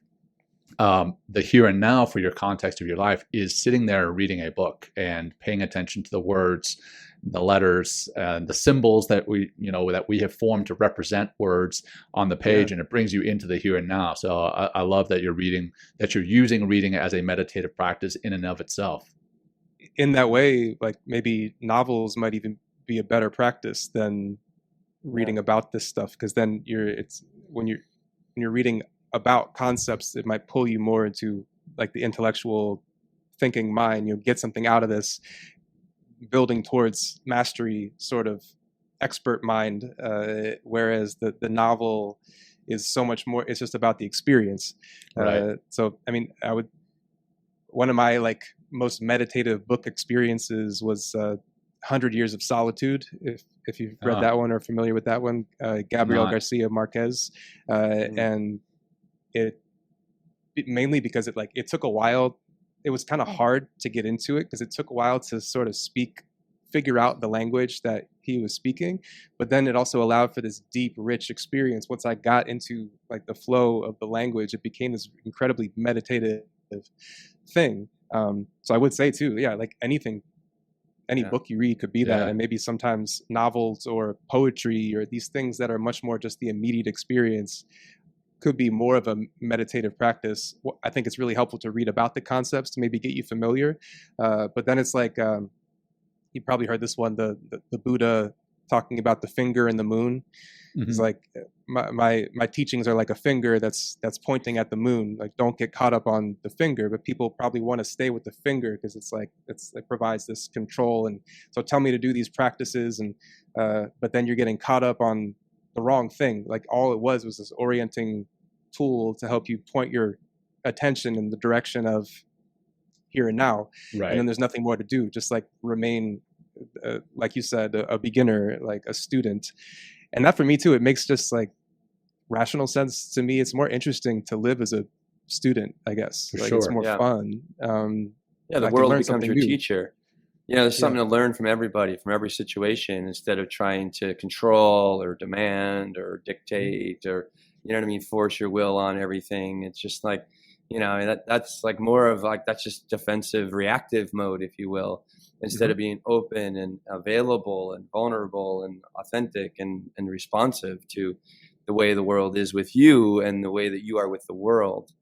The here and now for your context of your life is sitting there reading a book and paying attention to the words, the letters, and the symbols that we have formed to represent words on the page, and it brings you into the here and now. So I love that you're using reading as a meditative practice in and of itself.
In that way, like maybe novels might even be a better practice than reading about this stuff, because then when you're reading about concepts, it might pull you more into like the intellectual thinking mind. You'll get something out of this, building towards mastery sort of expert mind, whereas the novel is so much more, it's just about the experience. Right. So I mean, one of my like most meditative book experiences was 100 Years of Solitude, if you've read that one or familiar with that one, Gabriel Garcia Marquez, and it mainly because it took a while. It was kind of hard to get into it because it took a while to sort of figure out the language that he was speaking, but then it also allowed for this deep, rich experience. Once I got into like the flow of the language, it became this incredibly meditative thing. So I would say too, like any book you read could be that, and maybe sometimes novels or poetry or these things that are much more just the immediate experience could be more of a meditative practice. I think it's really helpful to read about the concepts to maybe get you familiar, but then it's like you probably heard this one, the Buddha talking about the finger and the moon. Mm-hmm. It's like my teachings are like a finger that's pointing at the moon. Like, don't get caught up on the finger, but people probably want to stay with the finger because it provides this control. And so tell me to do these practices, and but then you're getting caught up on the wrong thing. Like all it was this orienting tool to help you point your attention in the direction of here and now. Right. And then there's nothing more to do, just like remain like you said, a beginner, like a student. And that for me too, it makes just like rational sense to me. It's more interesting to live as a student, I guess.
For
Like
sure.
it's more
Yeah.
fun.
Yeah, the
I can
world
learn
becomes
something
your
new.
teacher. There's something to learn from everybody, from every situation, instead of trying to control or demand or dictate or, you know what I mean, force your will on everything. It's just like, that's like more of like, that's just defensive, reactive mode, if you will, instead of being open and available and vulnerable and authentic and responsive to the way the world is with you and the way that you are with the world.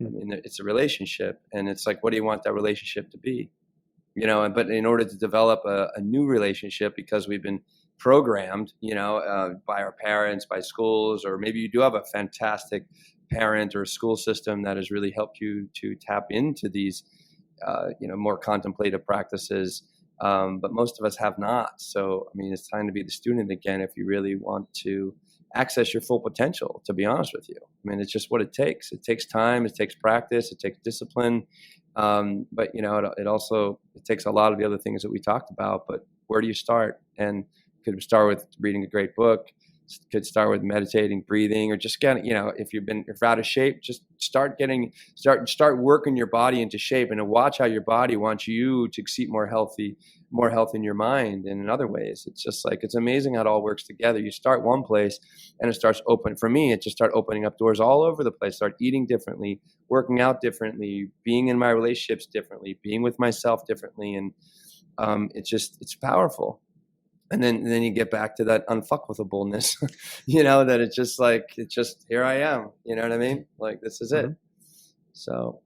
I mean, it's a relationship, and it's like, what do you want that relationship to be? But in order to develop a new relationship, because we've been programmed, by our parents, by schools, or maybe you do have a fantastic parent or school system that has really helped you to tap into these, more contemplative practices. But most of us have not. So, I mean, it's time to be the student again if you really want to access your full potential, to be honest with you. I mean, it's just what it takes. It takes time, it takes practice, it takes discipline. But it takes a lot of the other things that we talked about. But where do you start? And could start with reading a great book, could start with meditating, breathing, or just getting, if you're out of shape, just start working your body into shape, and to watch how your body wants you to seek more health in your mind and in other ways. It's just like, it's amazing how it all works together. You start one place and it starts open. For me, it just started opening up doors all over the place. Start eating differently, working out differently, being in my relationships differently, being with myself differently. And it's powerful. And then you get back to that unfuckwithableness, that it's just here I am. You know what I mean? Like, this is it. So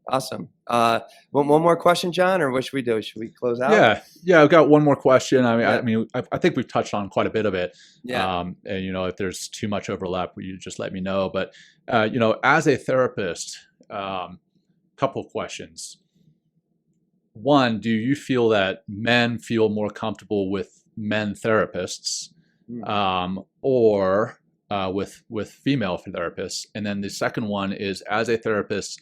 awesome. One more question, John, or what should we do? Should we close out?
Yeah. I've got one more question. I think we've touched on quite a bit of it.
Yeah.
And if there's too much overlap, you just let me know. But as a therapist, couple of questions. One, do you feel that men feel more comfortable with men therapists, or with female therapists? And then the second one is, as a therapist,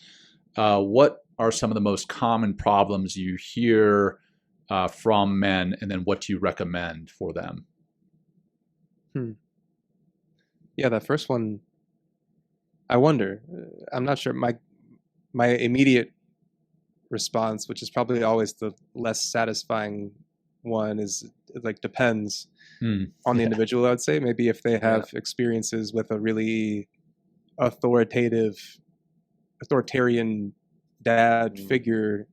what are some of the most common problems you hear from men, and then what do you recommend for them?
Yeah, that first one, I wonder. I'm not sure. My immediate response, which is probably always the less satisfying one, is like depends on the individual. I would say maybe if they have experiences with a really authoritarian dad figure,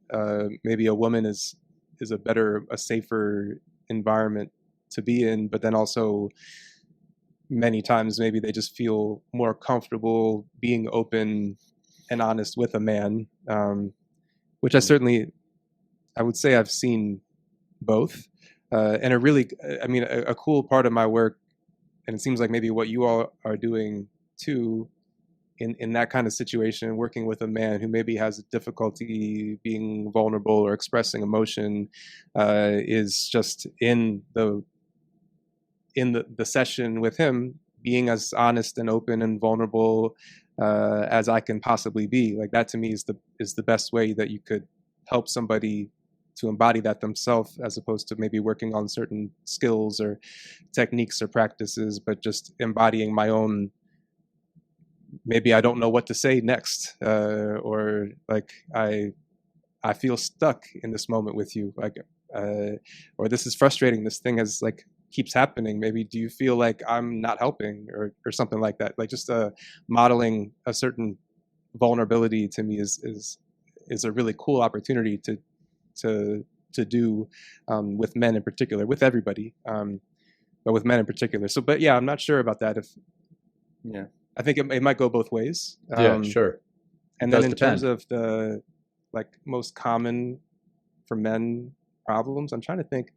maybe a woman is a safer environment to be in. But then also many times maybe they just feel more comfortable being open and honest with a man, which I would say I've seen both. And a cool part of my work, and it seems like maybe what you all are doing too, in that kind of situation, working with a man who maybe has difficulty being vulnerable or expressing emotion, is just in the session with him, being as honest and open and vulnerable as I can possibly be. Like, that to me is the best way that you could help somebody to embody that themselves, as opposed to maybe working on certain skills or techniques or practices, but just embodying my own, maybe I don't know what to say next, or like I feel stuck in this moment with you, like, or this is frustrating, this thing has like keeps happening, maybe do you feel like I'm not helping, or something like that. Like, just modeling a certain vulnerability to me is a really cool opportunity to do with men in particular, with everybody, but with men in particular. So, but yeah, I'm not sure about that. I think it might go both ways.
Sure.
And then in terms of the most common for men problems, I'm trying to think.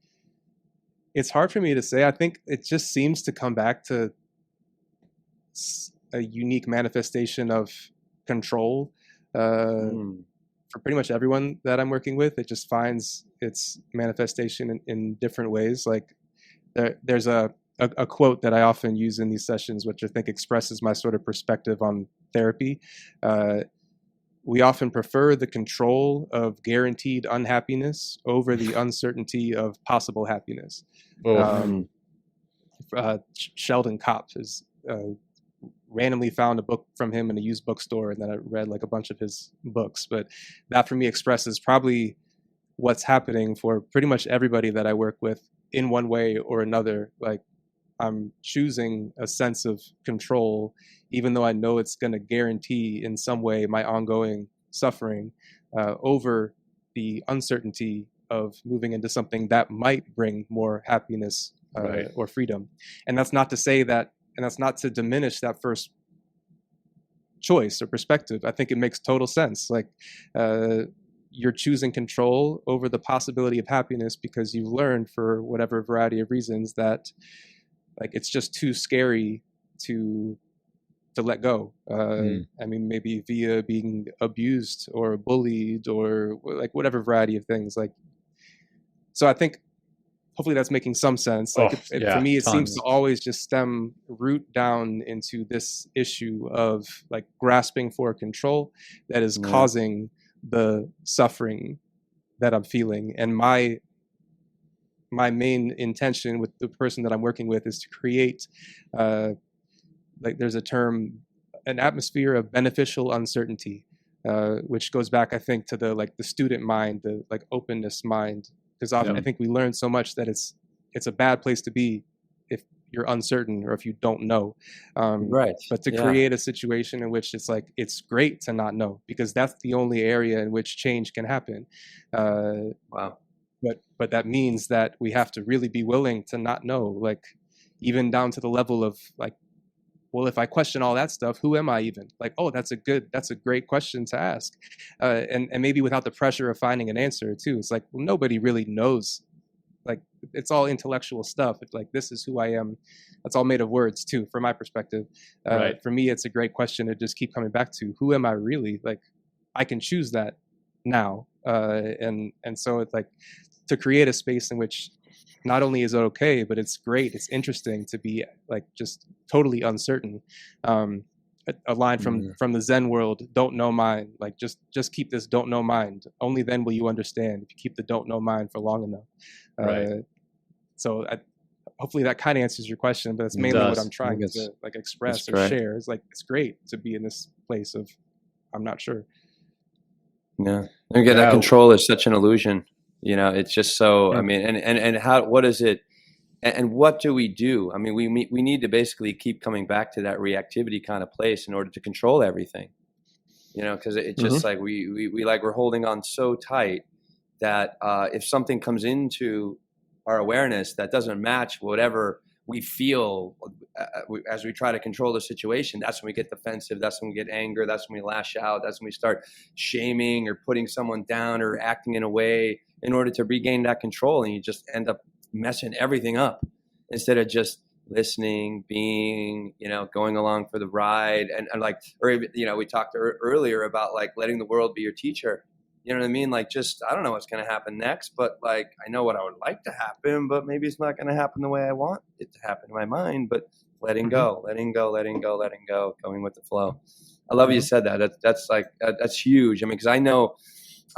It's hard for me to say. I think it just seems to come back to a unique manifestation of control. For pretty much everyone that I'm working with, it just finds its manifestation in different ways. Like, there's a quote that I often use in these sessions, which I think expresses my sort of perspective on therapy. we often prefer the control of guaranteed unhappiness over the uncertainty of possible happiness.
Oh,
Sheldon Kopp is randomly found a book from him in a used bookstore, and then I read like a bunch of his books. But that for me expresses probably what's happening for pretty much everybody that I work with in one way or another. Like, I'm choosing a sense of control, even though I know it's going to guarantee in some way my ongoing suffering, over the uncertainty of moving into something that might bring more happiness or freedom. And that's not to say that, and that's not to diminish that first choice or perspective. I think it makes total sense. Like, you're choosing control over the possibility of happiness because you've learned, for whatever variety of reasons, that like it's just too scary to let go. I mean, maybe via being abused or bullied or like whatever variety of things. Like, so I think hopefully that's making some sense. Like, for me, it seems to always just root down into this issue of like grasping for control that is causing the suffering that I'm feeling. And my main intention with the person that I'm working with is to create, like there's a term, an atmosphere of beneficial uncertainty, which goes back, I think, to the student mind, the like openness mind. Because often I think we learn so much that it's a bad place to be if you're uncertain or if you don't know. But to create a situation in which it's like, it's great to not know, because that's the only area in which change can happen. But that means that we have to really be willing to not know, like even down to the level of like, well, if I question all that stuff, who am I even? Like, oh, that's a great question to ask. And maybe without the pressure of finding an answer too. It's like, well, nobody really knows. Like, it's all intellectual stuff. It's like, this is who I am. That's all made of words too, from my perspective. For me, it's a great question to just keep coming back to. Who am I really? Like, I can choose that now. And so it's like, to create a space in which not only is it okay, but it's great, it's interesting to be like just totally uncertain. A line from the Zen world, don't know mind, like just keep this don't know mind. Only then will you understand, if you keep the don't know mind for long enough. So hopefully that kind of answers your question, but that's mainly what I'm trying to like express or share. It's like, it's great to be in this place of, I'm not sure.
Yeah. And again, that control is such an illusion. You know, it's just so, I mean, and how, what is it? And what do we do? I mean, we need to basically keep coming back to that reactivity kind of place in order to control everything, you know, because it's just like we're holding on so tight that if something comes into our awareness that doesn't match whatever we feel as we try to control the situation, that's when we get defensive. That's when we get anger. That's when we lash out. That's when we start shaming or putting someone down or acting in a way in order to regain that control. And you just end up messing everything up instead of just listening, being, you know, going along for the ride. And like, or, you know, we talked earlier about like letting the world be your teacher. You know what I mean? Like, just, I don't know what's going to happen next, but like, I know what I would like to happen, but maybe it's not going to happen the way I want it to happen in my mind, but letting go, going with the flow. I love you said that. That's huge. I mean, cause I know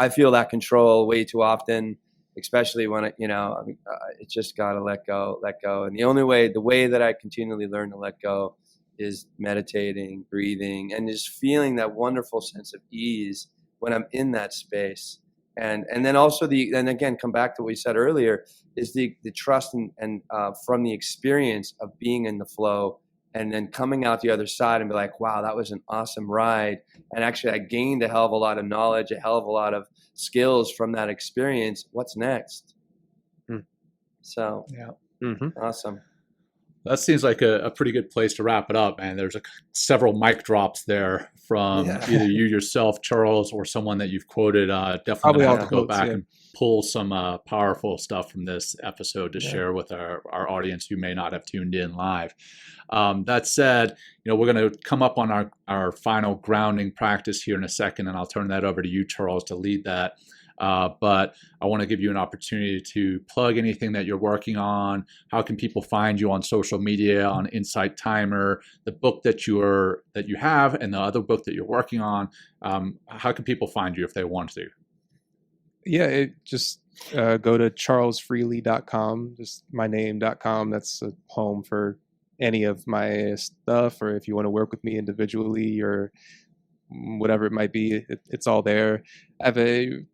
I feel that control way too often, especially when it's just got to let go. And the way that I continually learn to let go is meditating, breathing, and just feeling that wonderful sense of ease when I'm in that space. And then also and again, come back to what we said earlier, is the trust and from the experience of being in the flow and then coming out the other side and be like, wow, that was an awesome ride. And actually I gained a hell of a lot of knowledge, a hell of a lot of skills from that experience. What's next? So awesome.
That seems like a pretty good place to wrap it up, man. There's several mic drops there from either you yourself, Charles, or someone that you've quoted. Definitely have to go back and pull some powerful stuff from this episode to share with our audience who may not have tuned in live. That said, we're going to come up on our final grounding practice here in a second, and I'll turn that over to you, Charles, to lead that. But I want to give you an opportunity to plug anything that you're working on. How can people find you on social media, on Insight Timer, the book that you have, and the other book that you're working on? How can people find you if they want to?
Yeah, just go to charlesfreligh.com, just my name.com. That's a home for any of my stuff, or if you want to work with me individually or whatever it might be, it's all there. I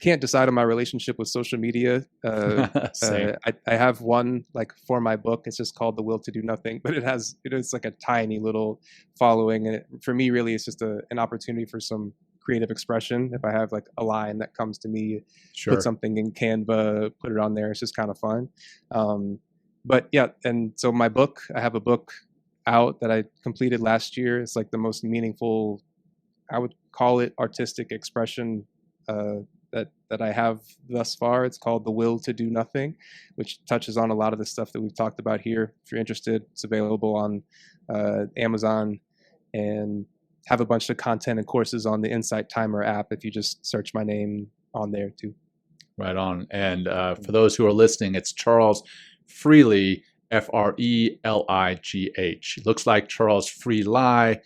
can't decide on my relationship with social media. I have one like for my book. It's just called The Will to Do Nothing, but it is like a tiny little following. And for me, really, it's just an opportunity for some creative expression. If I have like a line that comes to me,
Sure.
put something in Canva, put it on there. It's just kind of fun. But yeah, and so my book, I have a book out that I completed last year. It's like the most meaningful, I would call it, artistic expression that I have thus far. It's called The Will to Do Nothing, which touches on a lot of the stuff that we've talked about here. If you're interested, it's available on Amazon, and have a bunch of content and courses on the Insight Timer app if you just search my name on there too.
Right on. And for those who are listening, it's Charles Freligh, Freligh. It looks like Charles Freligh,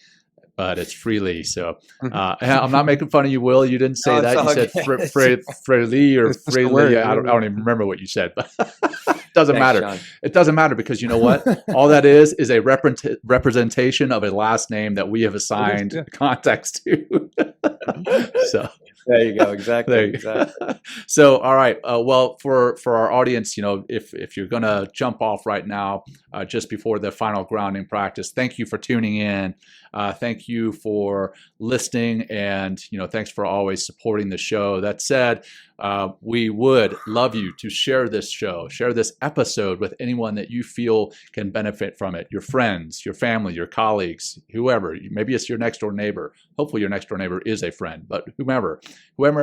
but it's Freligh. So I'm not making fun of you, Will. You didn't say that. You said Freligh or Freligh. I don't even remember what you said, but it doesn't matter.
John.
It doesn't matter because you know what? All that is a representation of a last name that we have assigned context to. So
there you go. Exactly.
So, all right. Well, for our audience, if you're going to jump off right now, just before the final grounding practice, thank you for tuning in. Thank you for listening, and thanks for always supporting the show. That said, we would love you to share this show, share this episode with anyone that you feel can benefit from it. Your friends, your family, your colleagues, whoever. Maybe it's your next door neighbor. Hopefully your next door neighbor is a friend, but whoever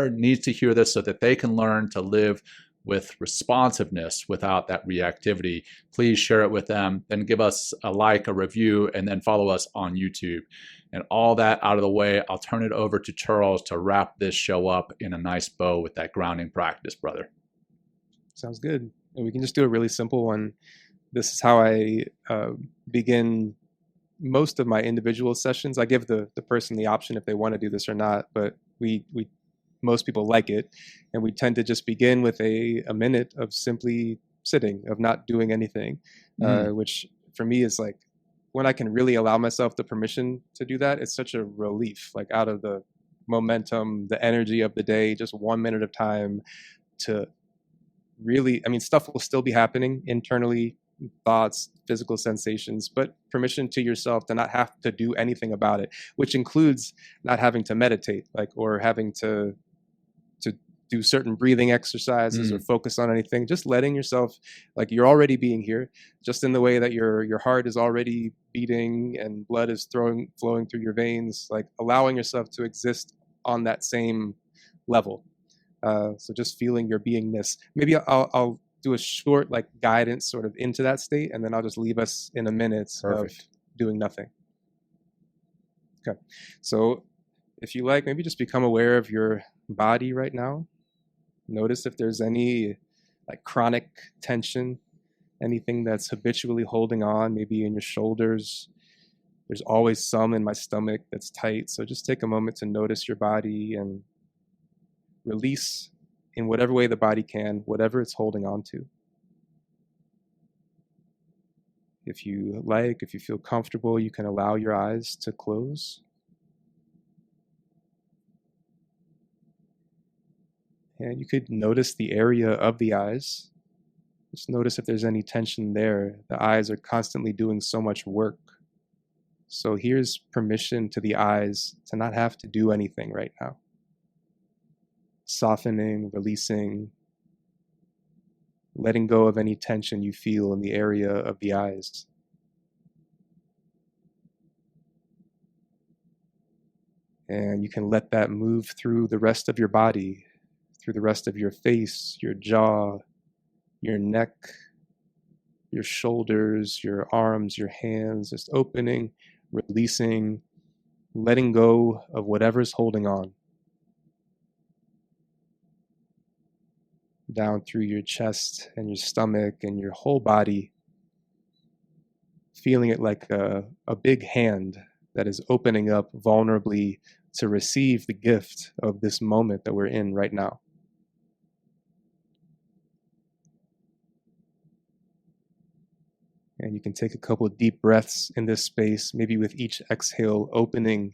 needs to hear this so that they can learn to live with responsiveness without that reactivity. Please share it with them, then give us a like, a review, and then follow us on YouTube. And all that out of the way, I'll turn it over to Charles to wrap this show up in a nice bow with that grounding practice, brother.
Sounds good. And we can just do a really simple one. This is how I begin most of my individual sessions. I give the person the option if they want to do this or not, but most people like it. And we tend to just begin with a minute of simply sitting, of not doing anything, which for me is like, when I can really allow myself the permission to do that, it's such a relief, like out of the momentum, the energy of the day, just 1 minute of time to really, stuff will still be happening internally, thoughts, physical sensations, but permission to yourself to not have to do anything about it, which includes not having to meditate, or having to do certain breathing exercises or focus on anything. Just letting yourself, like you're already being here, just in the way that your heart is already beating and blood is flowing through your veins, like allowing yourself to exist on that same level. So just feeling your beingness. Maybe I'll do a short guidance sort of into that state, and then I'll just leave us in a minute of doing nothing. Okay. So if you like, maybe just become aware of your body right now. Notice if there's any chronic tension, anything that's habitually holding on, maybe in your shoulders. There's always some in my stomach that's tight. So just take a moment to notice your body and release in whatever way the body can, whatever it's holding on to. If you feel comfortable, you can allow your eyes to close. And you could notice the area of the eyes. Just notice if there's any tension there. The eyes are constantly doing so much work. So here's permission to the eyes to not have to do anything right now. Softening, releasing, letting go of any tension you feel in the area of the eyes. And you can let that move through the rest of your body, through the rest of your face, your jaw, your neck, your shoulders, your arms, your hands, just opening, releasing, letting go of whatever's holding on. down through your chest and your stomach and your whole body, feeling it like a big hand that is opening up vulnerably to receive the gift of this moment that we're in right now. And you can take a couple of deep breaths in this space, maybe with each exhale, opening,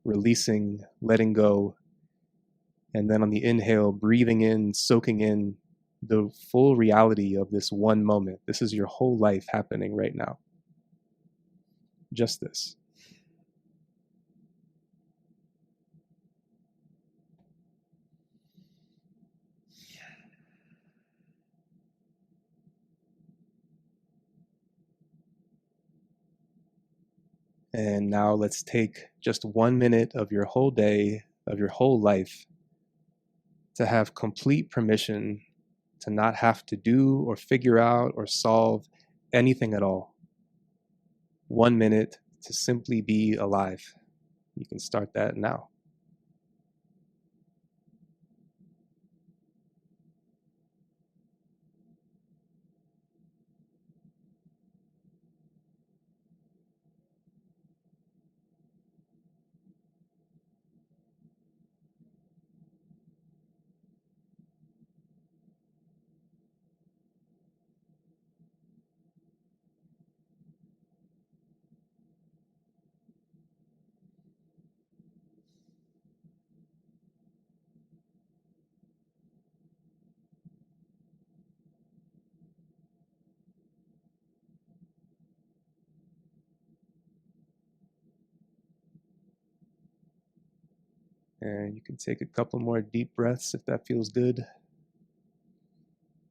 releasing, letting go. And then on the inhale, breathing in, soaking in the full reality of this one moment. This is your whole life happening right now. Just this. And now let's take just 1 minute of your whole day, of your whole life, to have complete permission to not have to do or figure out or solve anything at all. 1 minute to simply be alive. You can start that now. And you can take a couple more deep breaths if that feels good.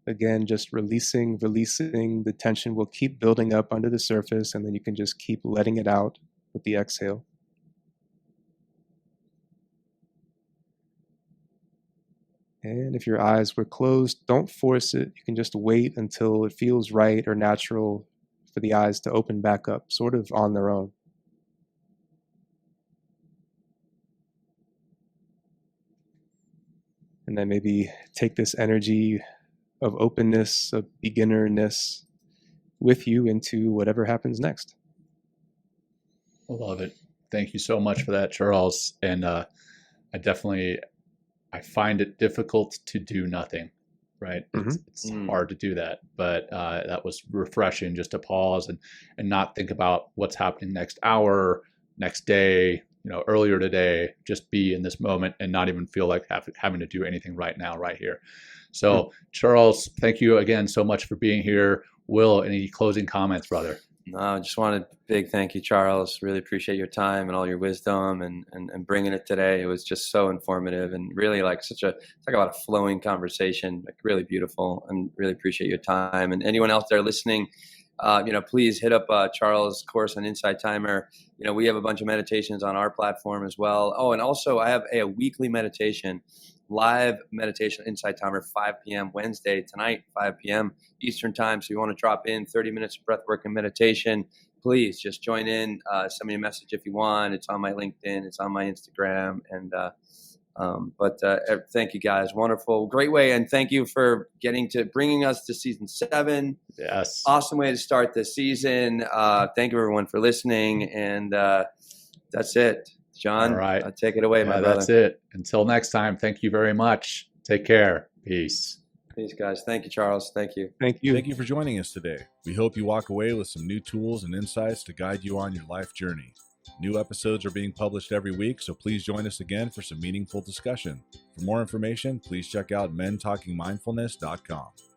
Again, just releasing. The tension will keep building up under the surface, and then you can just keep letting it out with the exhale. And if your eyes were closed, don't force it. You can just wait until it feels right or natural for the eyes to open back up, sort of on their own. And then maybe take this energy of openness, of beginnerness with you into whatever happens next.
I love it. Thank you so much for that, Charles. And I find it difficult to do nothing, right? It's hard to do that, but that was refreshing just to pause and not think about what's happening next hour, next day, earlier today, just be in this moment and not even feel like having to do anything right now, right here. So Charles, thank you again so much for being here. Will, any closing comments, brother?
No, I just wanted a big thank you, Charles. Really appreciate your time and all your wisdom and bringing it today. It was just so informative and really talk about a flowing conversation, really beautiful, and really appreciate your time. And anyone else there listening, please hit up Charles' course on Insight Timer. We have a bunch of meditations on our platform as well. Oh, and also I have a weekly meditation, live meditation, Insight Timer, 5 p.m. Wednesday, tonight, 5 p.m. Eastern time. So you want to drop in 30 minutes of breath work and meditation, please just join in, send me a message if you want. It's on my LinkedIn, it's on my Instagram. And thank you guys. Wonderful. Great way. And thank you for bringing us to season 7.
Yes.
Awesome way to start this season. Thank you everyone for listening. And that's it. John,
all right.
Take it away, my brother.
That's it. Until next time, thank you very much. Take care. Peace.
Peace, guys. Thank you, Charles. Thank you.
Thank you.
Thank you for joining us today. We hope you walk away with some new tools and insights to guide you on your life journey. New episodes are being published every week, so please join us again for some meaningful discussion. For more information, please check out mentalkingmindfulness.com.